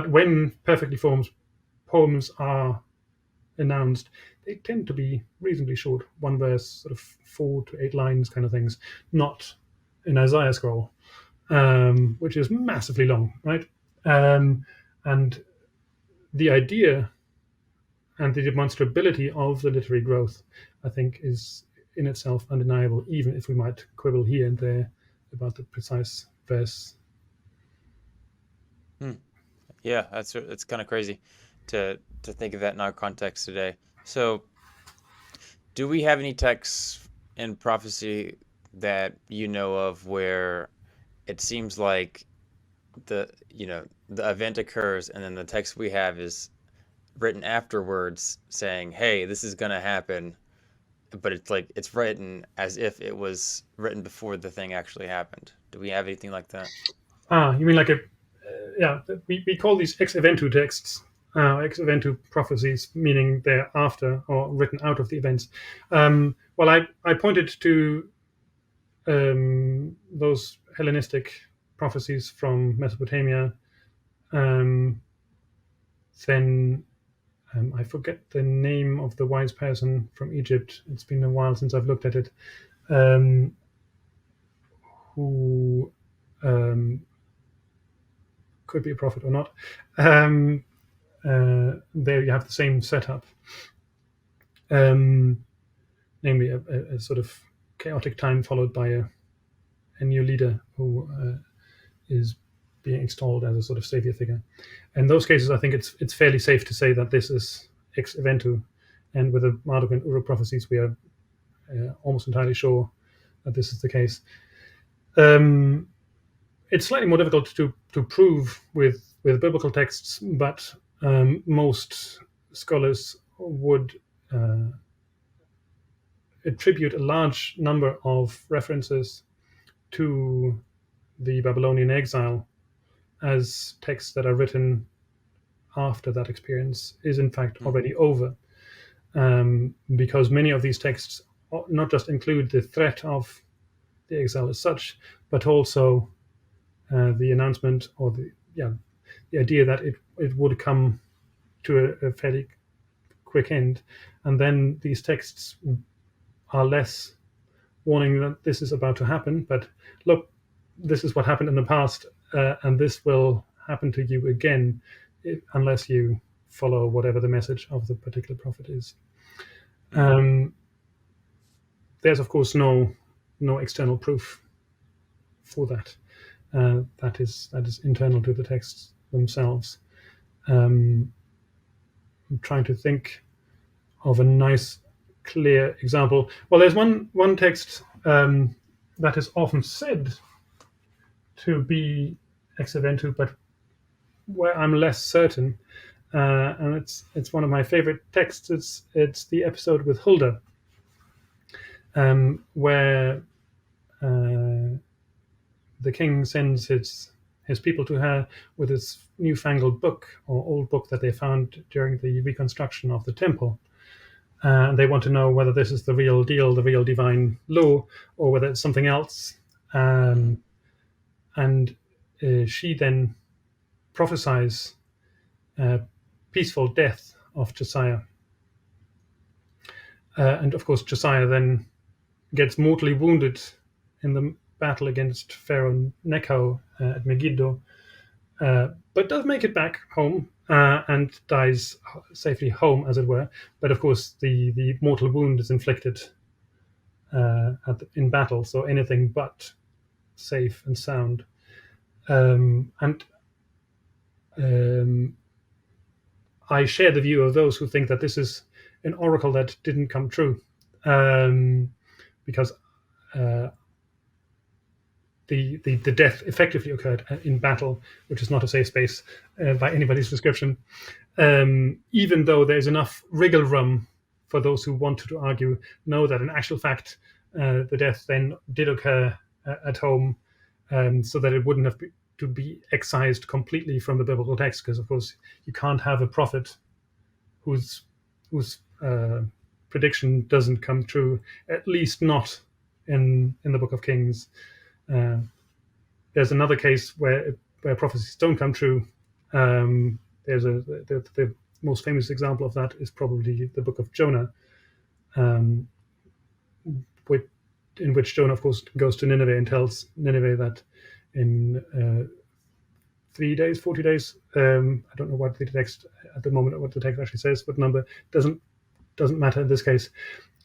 when perfectly formed poems are announced, they tend to be reasonably short, one verse, sort of 4 to 8 lines kind of things, not an Isaiah scroll, which is massively long, right? And the idea and the demonstrability of the literary growth, I think, is in itself undeniable, even if we might quibble here and there about the precise verse.
Yeah, it's kind of crazy to think of that in our context today. So, do we have any texts in prophecy that you know of where it seems like the event occurs and then the text we have is written afterwards saying, "Hey, this is gonna happen," but it's like it's written as if it was written before the thing actually happened. Do we have anything like that?
You mean like yeah, we call these ex eventu texts, ex eventu prophecies, meaning they're after or written out of the events. Well, I pointed to those Hellenistic prophecies from Mesopotamia. Then I forget the name of the wise person from Egypt. It's been a while since I've looked at it. Who could be a prophet or not. There you have the same setup, namely a sort of chaotic time followed by a new leader who is being extolled as a sort of savior figure. In those cases, I think it's fairly safe to say that this is ex eventu, and with the Marduk and Uruk prophecies, we are almost entirely sure that this is the case. It's slightly more difficult to prove with biblical texts, but most scholars would attribute a large number of references to the Babylonian exile as texts that are written after that experience is in fact already over, because many of these texts not just include the threat of the exile as such, but also the announcement or the idea that it would come to a fairly quick end, and then these texts are less warning that this is about to happen, but look, this is what happened in the past, and this will happen to you again unless you follow whatever the message of the particular prophet is. There's of course no external proof for that. That is internal to the texts themselves. I'm trying to think of a nice, clear example. Well, there's one text that is often said to be ex eventu, but where I'm less certain, and it's one of my favorite texts. It's the episode with Huldah, where the king sends his people to her with this newfangled book or old book that they found during the reconstruction of the temple. And they want to know whether this is the real deal, the real divine law, or whether it's something else. And she then prophesies peaceful death of Josiah. And of course, Josiah then gets mortally wounded in the battle against Pharaoh Necho at Megiddo, but does make it back home and dies safely home, as it were. But of course, the mortal wound is inflicted in battle, so anything but safe and sound. I share the view of those who think that this is an oracle that didn't come true, because the death effectively occurred in battle, which is not a safe space by anybody's description. Even though there's enough wriggle room for those who want to argue, know that in actual fact the death then did occur at home, so that it wouldn't have to be excised completely from the biblical text, because of course you can't have a prophet whose prediction doesn't come true, at least not in the Book of Kings. There's another case where prophecies don't come true. There's the most famous example of that is probably the Book of Jonah, in which Jonah, of course, goes to Nineveh and tells Nineveh that in 3 days, 40 days, I don't know what the text at the moment, what the text actually says, what number, doesn't matter in this case.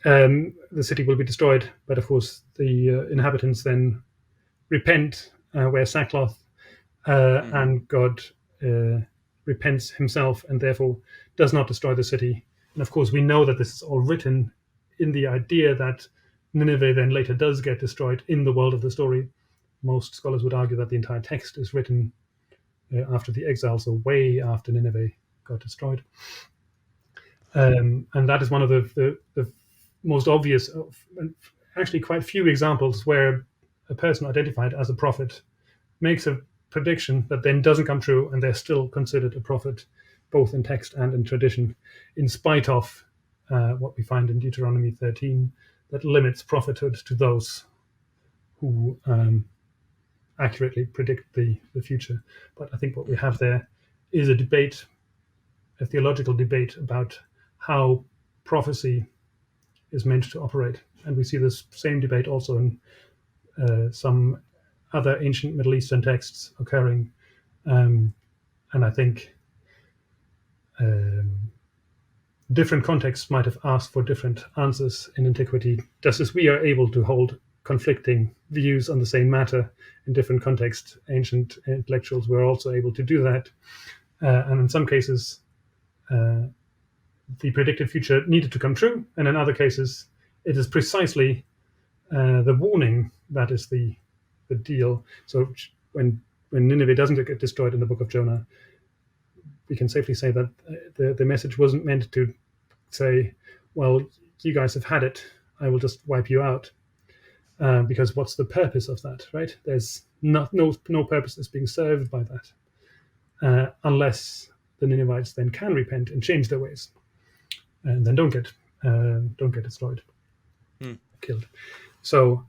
The city will be destroyed, but of course the inhabitants then repent wear sackcloth, and God repents himself and therefore does not destroy the city. And of course, we know that this is all written in the idea that Nineveh then later does get destroyed in the world of the story. Most scholars would argue that the entire text is written after the exile, so way after Nineveh got destroyed. And that is one of the most obvious, actually quite few examples where a person identified as a prophet makes a prediction that then doesn't come true, and they're still considered a prophet, both in text and in tradition, in spite of what we find in Deuteronomy 13, that limits prophethood to those who accurately predict the future. But I think what we have there is a debate, a theological debate about how prophecy is meant to operate. And we see this same debate also in some other ancient Middle Eastern texts occurring. And I think different contexts might have asked for different answers in antiquity, just as we are able to hold conflicting views on the same matter in different contexts. Ancient intellectuals were also able to do that. And in some cases, the predicted future needed to come true, and in other cases, it is precisely the warning that is the deal. So when Nineveh doesn't get destroyed in the book of Jonah, we can safely say that the message wasn't meant to say, well, you guys have had it, I will just wipe you out. Because what's the purpose of that, right? There's no purpose is being served by that, unless the Ninevites then can repent and change their ways, and then don't get destroyed, killed. So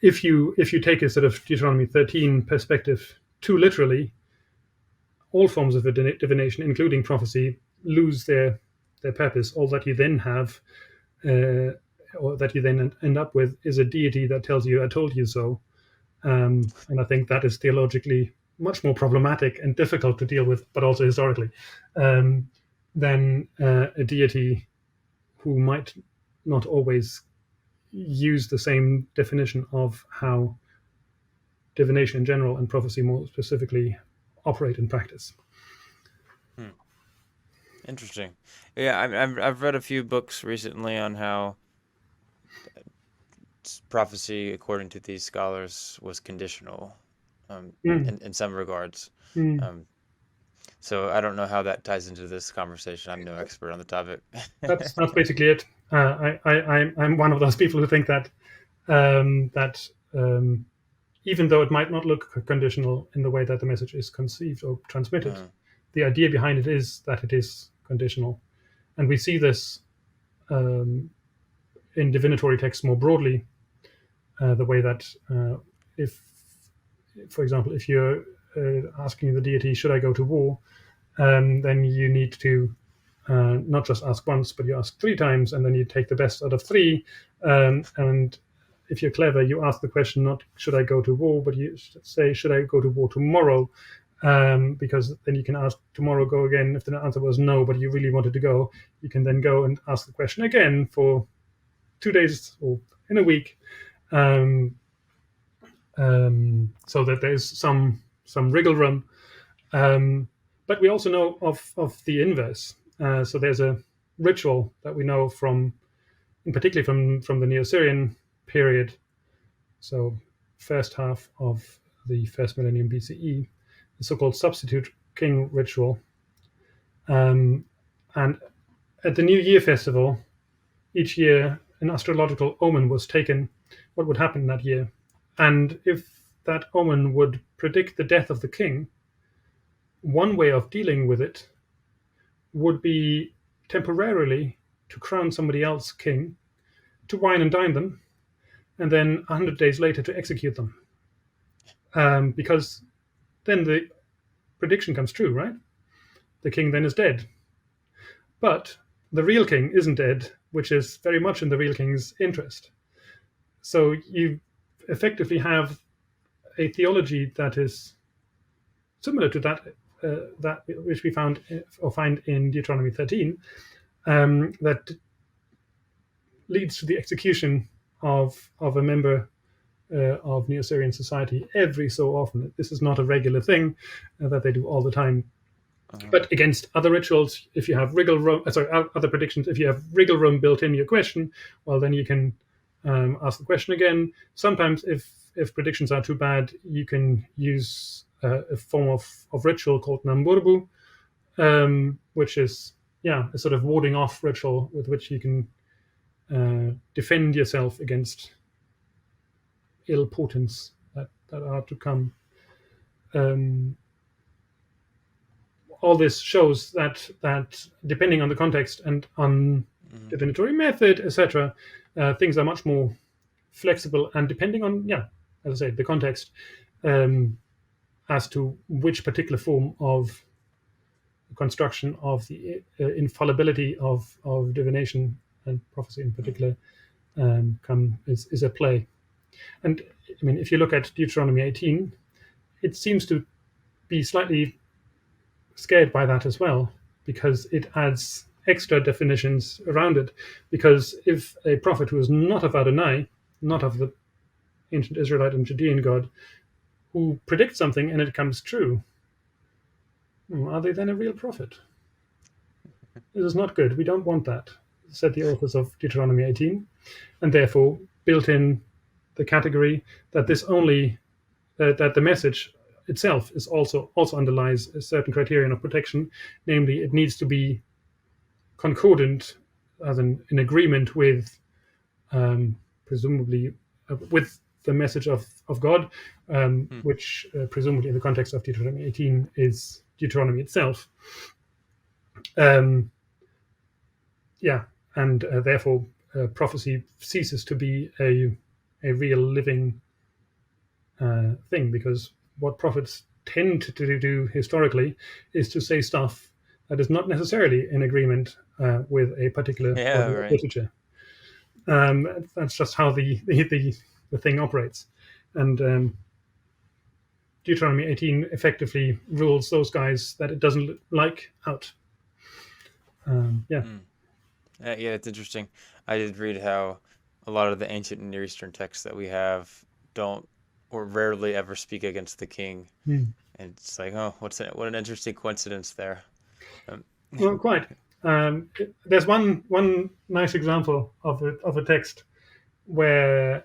if you take a sort of Deuteronomy 13 perspective too literally, all forms of divination, including prophecy, lose their purpose. All that you then have, or that you then end up with, is a deity that tells you, "I told you so." And I think that is theologically much more problematic and difficult to deal with, but also historically, than a deity who might not always use the same definition of how divination in general and prophecy more specifically operate in practice.
Interesting. Yeah, I've read a few books recently on how prophecy, according to these scholars, was conditional, in some regards. So I don't know how that ties into this conversation. I'm no expert on the topic.
That's basically it. I'm one of those people who think that even though it might not look conditional in the way that the message is conceived or transmitted, the idea behind it is that it is conditional. And we see this in divinatory texts more broadly, the way that if, for example, if you're asking the deity, should I go to war, then you need to not just ask once, but you ask 3 times, and then you take the best out of 3. And if you're clever, you ask the question not should I go to war, but you say, should I go to war tomorrow? Because then you can ask tomorrow, go again. If the answer was no, but you really wanted to go, you can then go and ask the question again for 2 days or in a week, so that there's some wriggle room. But we also know of the inverse. So there's a ritual that we know from, in particular from the Neo-Assyrian period, so first half of the first millennium BCE, the so-called substitute king ritual. And at the New Year festival, each year an astrological omen was taken, what would happen that year. And if that omen would predict the death of the king, one way of dealing with it would be temporarily to crown somebody else king, to wine and dine them, and then 100 days later to execute them. Because then the prediction comes true, right? The king then is dead. But the real king isn't dead, which is very much in the real king's interest. So you effectively have a theology that is similar to that which we find in Deuteronomy 13, that leads to the execution of a member of Neo-Syrian society every so often. This is not a regular thing that they do all the time. But against other rituals, if you have other predictions, if you have wriggle room built in your question, well, then you can ask the question again. Sometimes, if predictions are too bad, you can use a form of ritual called namburbu, which is a sort of warding off ritual with which you can defend yourself against ill portents that are to come. All this shows that depending on the context and on divinatory method, etc., things are much more flexible, and depending on, as I say, the context, as to which particular form of construction of the infallibility of divination and prophecy in particular is at play. And I mean, if you look at Deuteronomy 18, it seems to be slightly scared by that as well, because it adds extra definitions around it. Because if a prophet who is not of Adonai, not of the ancient Israelite and Judean God, who predicts something and it comes true, are they then a real prophet? This is not good. We don't want that, said the authors of Deuteronomy 18, and therefore built in the category that that the message itself is also underlies a certain criterion of protection, namely it needs to be concordant, as in agreement with, presumably with the message of God, which presumably in the context of Deuteronomy 18 is Deuteronomy itself. And therefore prophecy ceases to be a real living thing, because what prophets tend to do historically is to say stuff that is not necessarily in agreement with a particular literature. That's just how the thing operates. And Deuteronomy 18 effectively rules those guys that it doesn't like out.
Yeah, it's interesting. I did read how a lot of the ancient Near Eastern texts that we have don't or rarely ever speak against the king. And it's like, oh, what an interesting coincidence there.
Well, quite. There's one nice example of a text where,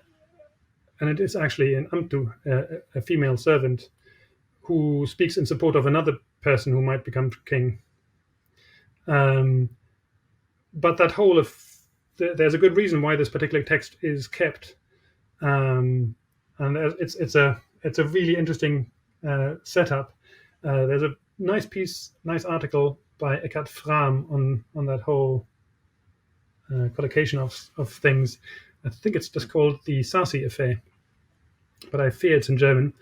and it is actually an Amtu, a female servant, who speaks in support of another person who might become king. But that whole there's a good reason why this particular text is kept, and it's a really interesting setup. There's a nice article by Eckhart Frahm on that whole collocation of things. I think it's just called the Sasi affair, but I fear it's in German,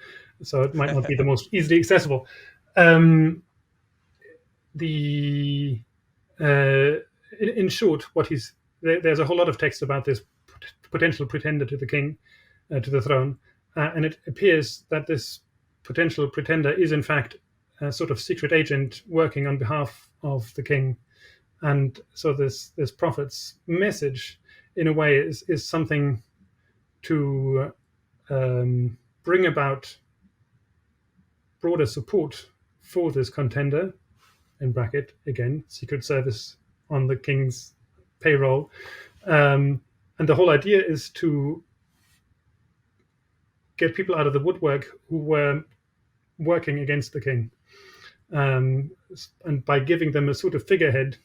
so it might not be the most easily accessible. In short, there's a whole lot of text about this potential pretender to the king, to the throne, and it appears that this potential pretender is in fact a sort of secret agent working on behalf of the king. And so this prophet's message, in a way, is something to bring about broader support for this contender, in bracket, again, Secret Service on the king's payroll. And the whole idea is to get people out of the woodwork who were working against the king. And by giving them a sort of figurehead,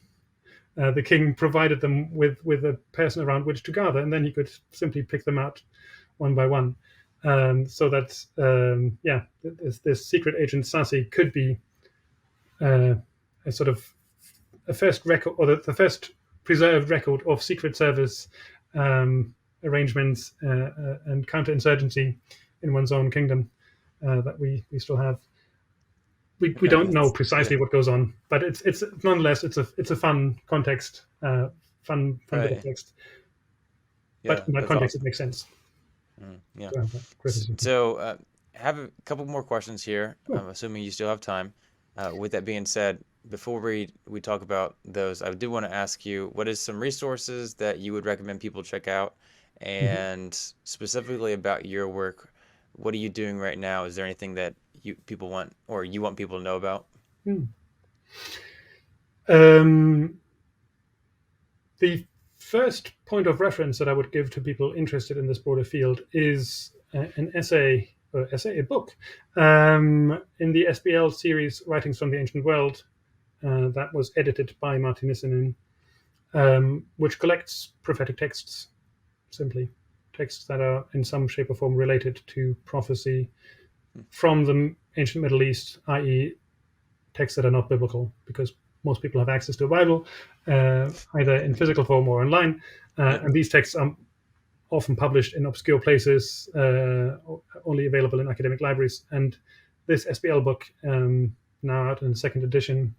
the king provided them with a person around which to gather, and then he could simply pick them out one by one. So that, this secret agent Sasi could be a sort of a first record, or the first preserved record of Secret Service arrangements and counterinsurgency in one's own kingdom that we still have. We don't know precisely what goes on, but it's nonetheless it's a fun context, fun bit of text. But in that context, awesome. It makes sense.
So I have a couple more questions here. Cool. I'm assuming you still have time. With that being said, before we talk about those, I do want to ask you, what is some resources that you would recommend people check out? And specifically about your work, what are you doing right now? Is there anything that people want or you want people to know about?
Mm. Um, the first point of reference that I would give to people interested in this broader field is an a book in the SBL series Writings from the Ancient World that was edited by Martin Nissinen, which collects prophetic texts, simply texts that are in some shape or form related to prophecy from the ancient Middle East, i.e., texts that are not biblical, because most people have access to a Bible, either in physical form or online,
Yeah.
and these texts are often published in obscure places, only available in academic libraries. And this SBL book, now out in the second edition,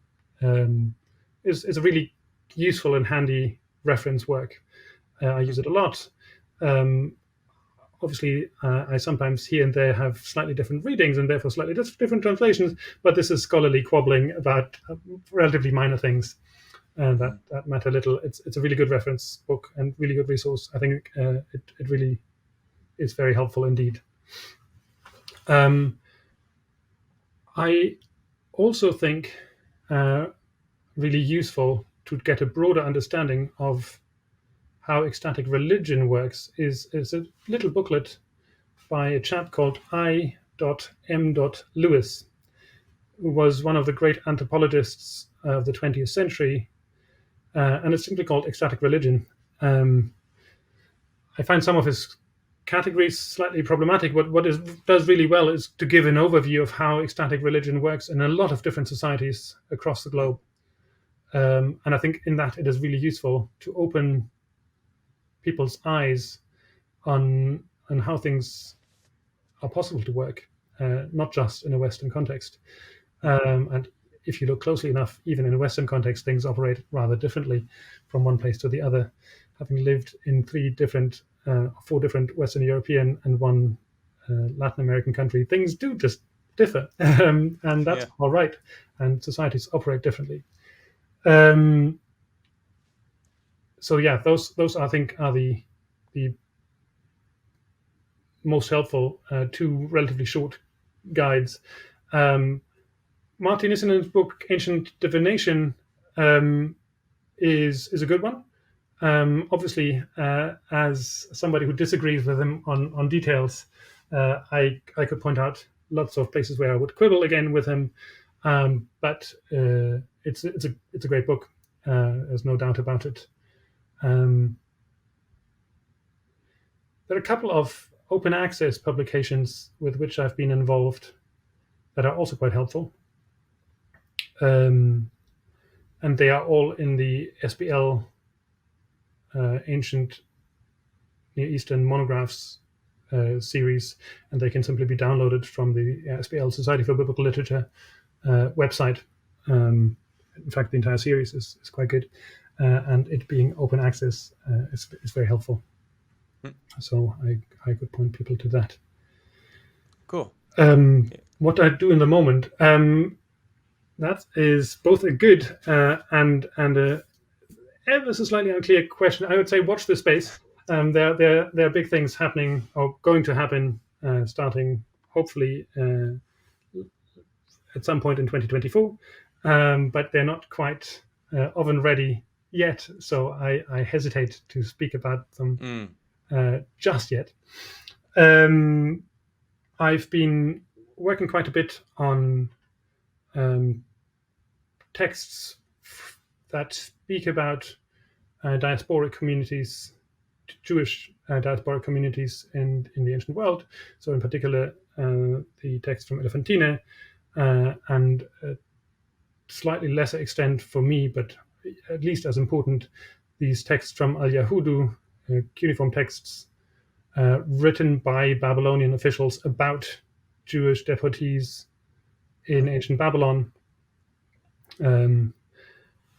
is a really useful and handy reference work. I use it a lot. Obviously, I sometimes here and there have slightly different readings and therefore slightly different translations, but this is scholarly quabbling about relatively minor things that matter little. It's a really good reference book and really good resource. I think it really is very helpful indeed. I also think really useful to get a broader understanding of how ecstatic religion works is a little booklet by a chap called I.M. Lewis, who was one of the great anthropologists of the 20th century, and it's simply called Ecstatic Religion. I find some of his categories slightly problematic, but what does really well is to give an overview of how ecstatic religion works in a lot of different societies across the globe. And I think in that it is really useful to open people's eyes on how things are possible to work, not just in a Western context. And if you look closely enough, even in a Western context, things operate rather differently from one place to the other. Having lived in four different Western European and one Latin American country, things do just differ, and that's
Yeah.
all right. And societies operate differently. So yeah, those I think are the most helpful two relatively short guides. Martin Nissenen's book Ancient Divination is a good one. Obviously, as somebody who disagrees with him on details, I could point out lots of places where I would quibble again with him, but it's a great book. There's no doubt about it. There are a couple of open access publications with which I've been involved that are also quite helpful. And they are all in the SBL Ancient Near Eastern Monographs series, and they can simply be downloaded from the SBL Society for Biblical Literature website. In fact, the entire series is quite good, and it being open access is very helpful. So I could point people to that.
Cool.
What I do in the moment, that is both a good and a ever so slightly unclear question. I would say watch this space. There are big things happening or going to happen starting hopefully at some point in 2024, but they're not quite oven ready yet. So I hesitate to speak about them just yet. I've been working quite a bit on texts that speak about diasporic communities, Jewish diasporic communities in the ancient world. So in particular, the text from Elephantine, and slightly lesser extent for me, but at least as important, these texts from Al-Yahudu, cuneiform texts written by Babylonian officials about Jewish deportees in ancient Babylon,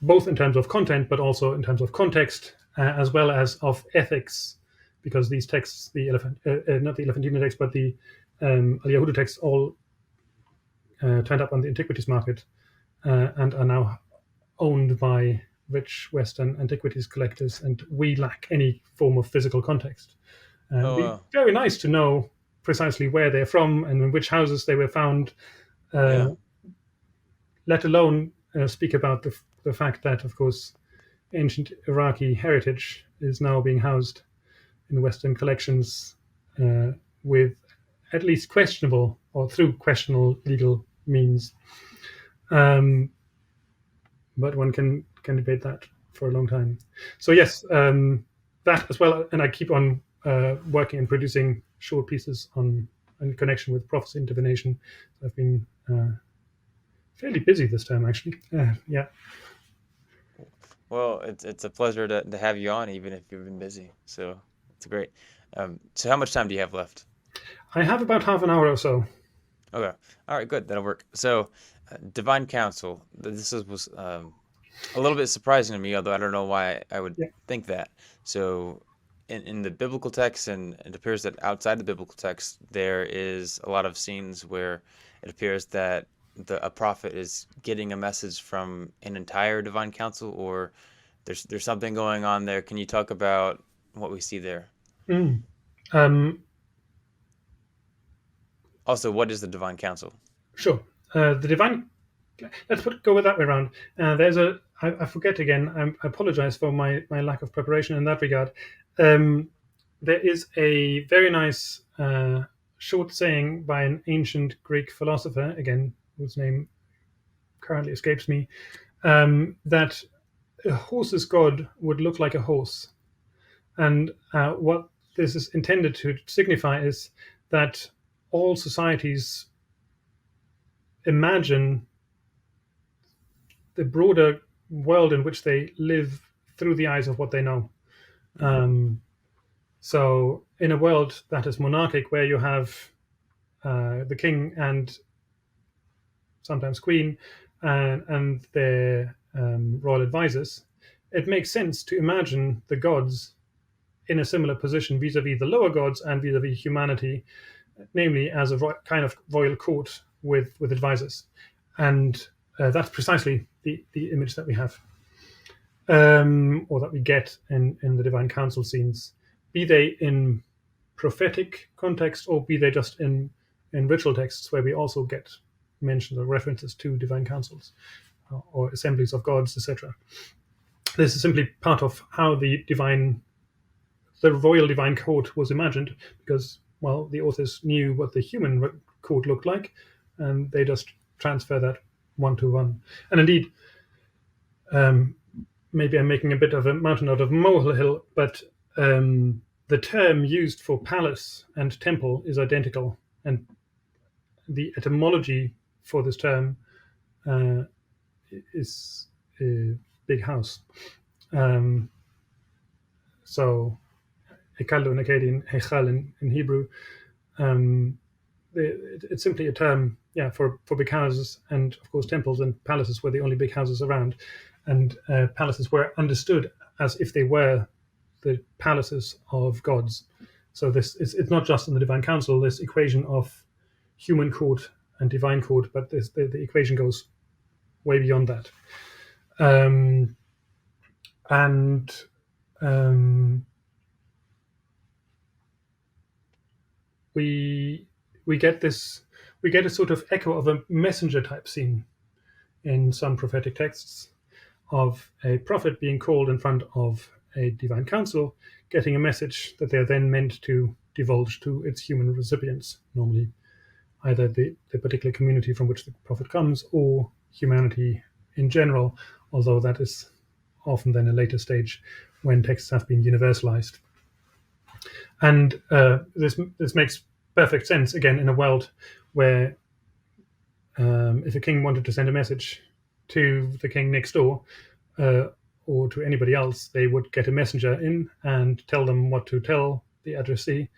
both in terms of content, but also in terms of context, as well as of ethics, because these texts, not the Elephantine text, but the Al-Yahudu texts, all turned up on the antiquities market and are now owned by rich Western antiquities collectors, and we lack any form of physical context. And
Oh,
it'd be
wow.
very nice to know precisely where they're from and in which houses they were found,
Yeah.
let alone speak about the fact that, of course, ancient Iraqi heritage is now being housed in Western collections with at least questionable or through questionable legal means. But one can debate that for a long time. So yes, that as well, and I keep on working and producing short pieces on in connection with prophecy and divination. I've been fairly busy this time, actually. Yeah.
Well, it's a pleasure to have you on, even if you've been busy. So it's great. So how much time do you have left?
I have about half an hour or so.
Okay. All right, good. That'll work. So, divine counsel. Was a little bit surprising to me, although I don't know why I would
Yeah.
think that. So, in the biblical text, and it appears that outside the biblical text, there is a lot of scenes where it appears that a prophet is getting a message from an entire divine council, or there's something going on there. Can you talk about what we see there?
Mm. Um,
Also, what is the divine council?
sure. The divine. Let's go with that way around. There's a. I forget again. I apologize for my lack of preparation in that regard. Um, there is a very nice short saying by an ancient Greek philosopher, again, whose name currently escapes me, that a horse's god would look like a horse. And what this is intended to signify is that all societies imagine the broader world in which they live through the eyes of what they know.
Hmm.
So, in a world that is monarchic, where you have the king and sometimes queen and their royal advisors, it makes sense to imagine the gods in a similar position vis-a-vis the lower gods and vis-a-vis humanity, namely as a kind of royal court with advisors. And that's precisely the image that we have, or that we get in the divine council scenes, be they in prophetic context or be they just in ritual texts where we also get mentions or references to divine councils or assemblies of gods, etc. This is simply part of how the royal divine court was imagined, because, well, the authors knew what the human court looked like, and they just transfer that one to one. And indeed, maybe I'm making a bit of a mountain out of a molehill, but the term used for palace and temple is identical, and the etymology for this term is big house. So, Hekalu in Akkadian, Hechal in Hebrew, it's simply a term, yeah, for big houses, and of course temples and palaces were the only big houses around, and palaces were understood as if they were the palaces of gods. So this is, it's not just in the divine council, this equation of human court and divine court, but the equation goes way beyond that. And we get a sort of echo of a messenger type scene in some prophetic texts of a prophet being called in front of a divine council, getting a message that they're then meant to divulge to its human recipients, normally either the particular community from which the prophet comes or humanity in general, although that is often then a later stage when texts have been universalized. And this makes perfect sense, again, in a world where if a king wanted to send a message to the king next door, or to anybody else, they would get a messenger in and tell them what to tell the addressee,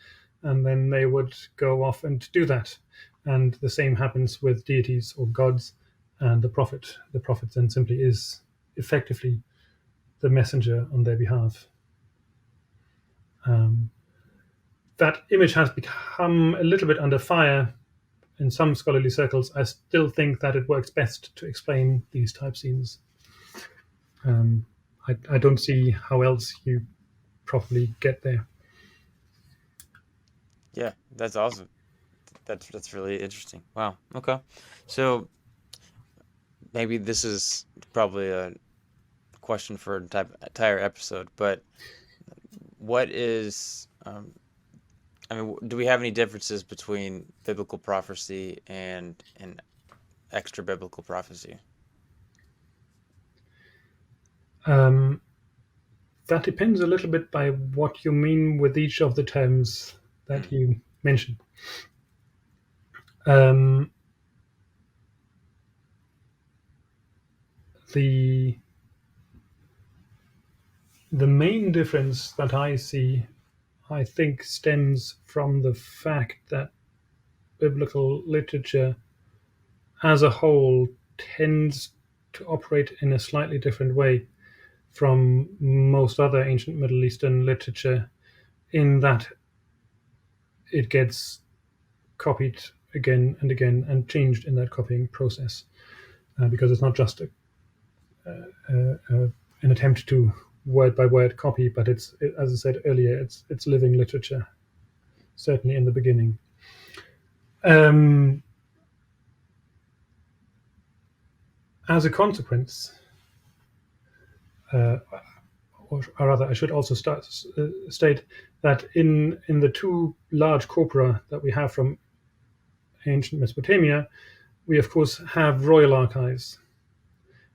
and then they would go off and do that. And the same happens with deities or gods and the prophet. The prophet then simply is effectively the messenger on their behalf. That image has become a little bit under fire in some scholarly circles. I still think that it works best to explain these type scenes. I don't see how else you properly get there.
Yeah, that's awesome. That's really interesting. Wow. Okay. So maybe this is probably a question for an entire episode, but what is I mean, do we have any differences between biblical prophecy and extra biblical prophecy?
That depends a little bit by what you mean with each of the terms that you mentioned. The main difference that I see, I think, stems from the fact that biblical literature as a whole tends to operate in a slightly different way from most other ancient Middle Eastern literature, in that it gets copied again and again and changed in that copying process, because it's not just an attempt to word by word copy, but as I said earlier, it's living literature, certainly in the beginning. As a consequence, or rather, I should also state that in the two large corpora that we have from ancient Mesopotamia, we of course have royal archives,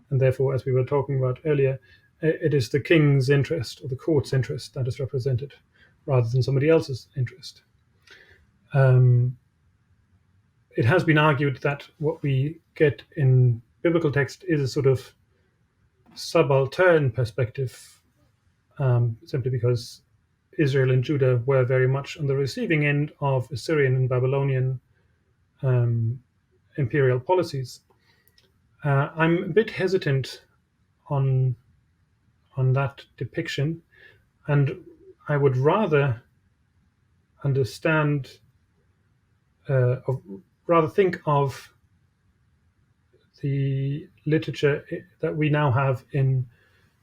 and therefore, as we were talking about earlier, it is the king's interest or the court's interest that is represented, rather than somebody else's interest. It has been argued that what we get in biblical text is a sort of subaltern perspective, simply because Israel and Judah were very much on the receiving end of Assyrian and Babylonian imperial policies. I'm a bit hesitant on that depiction, and I would rather think of the literature that we now have in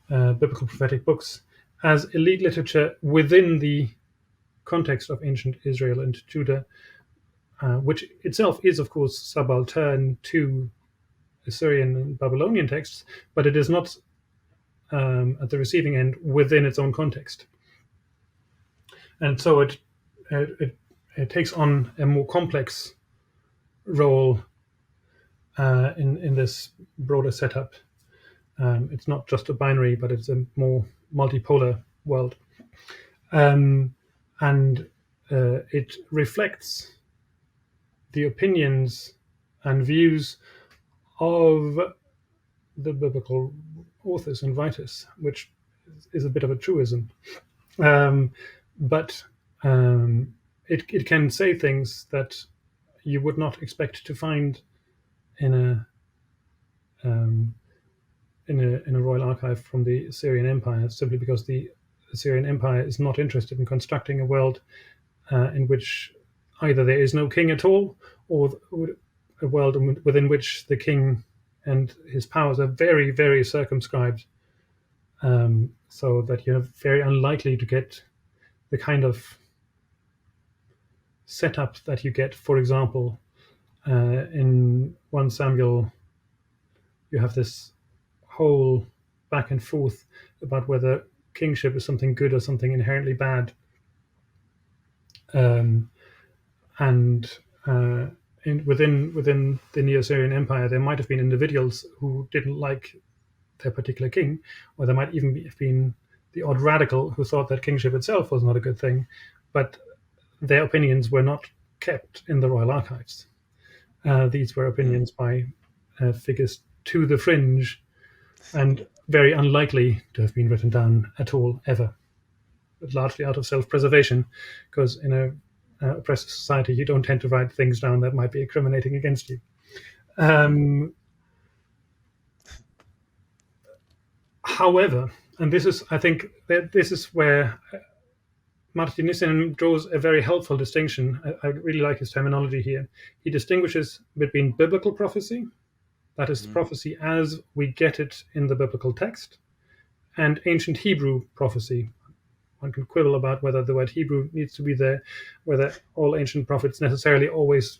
biblical prophetic books as elite literature within the context of ancient Israel and Judah, which itself is, of course, subaltern to Assyrian and Babylonian texts, but it is not at the receiving end within its own context. And so it takes on a more complex role in this broader setup. It's not just a binary, but it's a more multipolar world. And it reflects the opinions and views of the biblical authors and writers, which is a bit of a truism. But it can say things that you would not expect to find in a royal archive from the Assyrian Empire, simply because the Assyrian Empire is not interested in constructing a world in which either there is no king at all, or a world within which the king and his powers are very, very circumscribed, so that you're very unlikely to get the kind of setup that you get, for example, in 1 Samuel. You have this whole back and forth about whether kingship is something good or something inherently bad. And within the Neo-Assyrian Empire, there might have been individuals who didn't like their particular king, or there might even have been the odd radical who thought that kingship itself was not a good thing, but their opinions were not kept in the royal archives. These were opinions by figures to the fringe, and very unlikely to have been written down at all, ever, but largely out of self-preservation, because in a oppressive society, you don't tend to write things down that might be incriminating against you. However, and this is, I think, this is where Martin Nissen draws a very helpful distinction. I really like his terminology here. He distinguishes between biblical prophecy, that is prophecy as we get it in the biblical text, and ancient Hebrew prophecy. One can quibble about whether the word Hebrew needs to be there, whether all ancient prophets necessarily always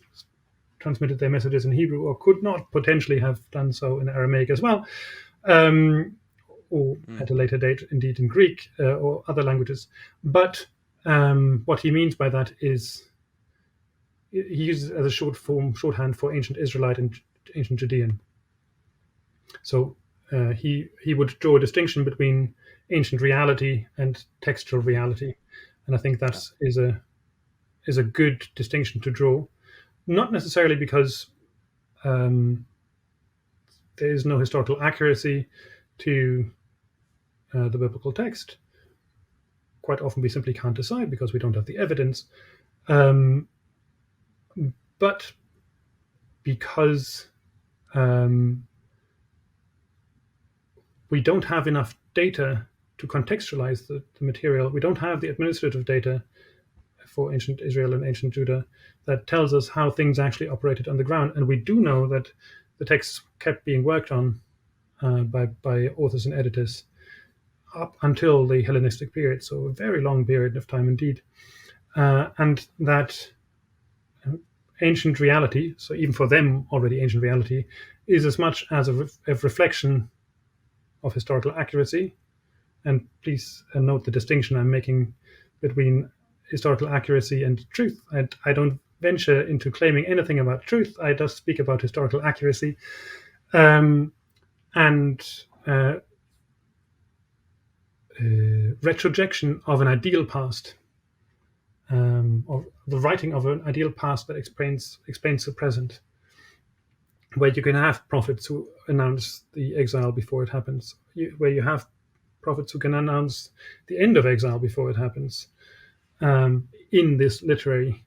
transmitted their messages in Hebrew or could not potentially have done so in Aramaic as well, or at a later date, indeed, in Greek or other languages. But what he means by that is he uses it as a shorthand for ancient Israelite and ancient Judean. So he would draw a distinction between ancient reality and textual reality, and I think that is a good distinction to draw. Not necessarily because there is no historical accuracy to the biblical text. Quite often we simply can't decide because we don't have the evidence, but because we don't have enough data to contextualize the material. We don't have the administrative data for ancient Israel and ancient Judah that tells us how things actually operated on the ground. And we do know that the texts kept being worked on by authors and editors up until the Hellenistic period, so a very long period of time indeed. And that ancient reality, so even for them already ancient reality, is as much as a reflection of historical accuracy. And please note the distinction I'm making between historical accuracy and truth. I don't venture into claiming anything about truth. I just speak about historical accuracy and retrojection of an ideal past, or the writing of an ideal past that explains the present, where you can have prophets who announce the exile before it happens, where you have prophets who can announce the end of exile before it happens, in this literary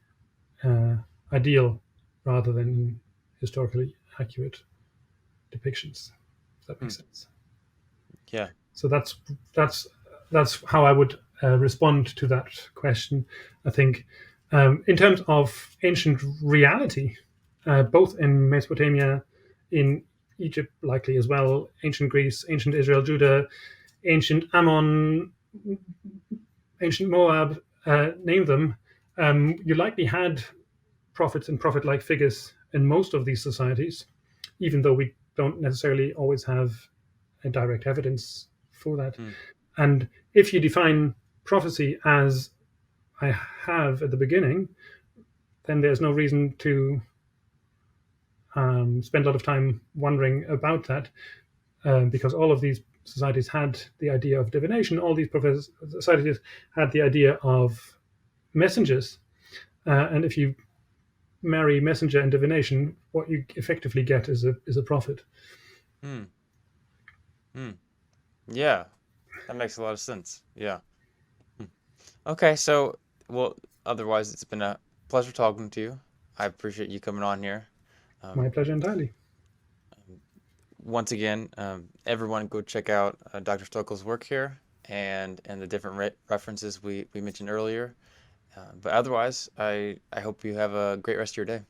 ideal rather than historically accurate depictions. If that makes sense.
Yeah.
So that's how I would respond to that question. I think in terms of ancient reality, both in Mesopotamia, in Egypt likely as well, ancient Greece, ancient Israel, Judah, ancient Ammon, ancient Moab, name them, you likely had prophets and prophet-like figures in most of these societies, even though we don't necessarily always have a direct evidence for that. And if you define prophecy as I have at the beginning, then there's no reason to spend a lot of time wondering about that, because all of these societies had the idea of divination. All these societies had the idea of messengers, and if you marry messenger and divination, what you effectively get is a prophet.
Yeah, that makes a lot of sense. Yeah. Okay, so, well, otherwise, it's been a pleasure talking to you. I appreciate you coming on here.
My pleasure entirely.
Once again, everyone go check out Dr. Stokel's work here and the different references we mentioned earlier. But otherwise, I hope you have a great rest of your day.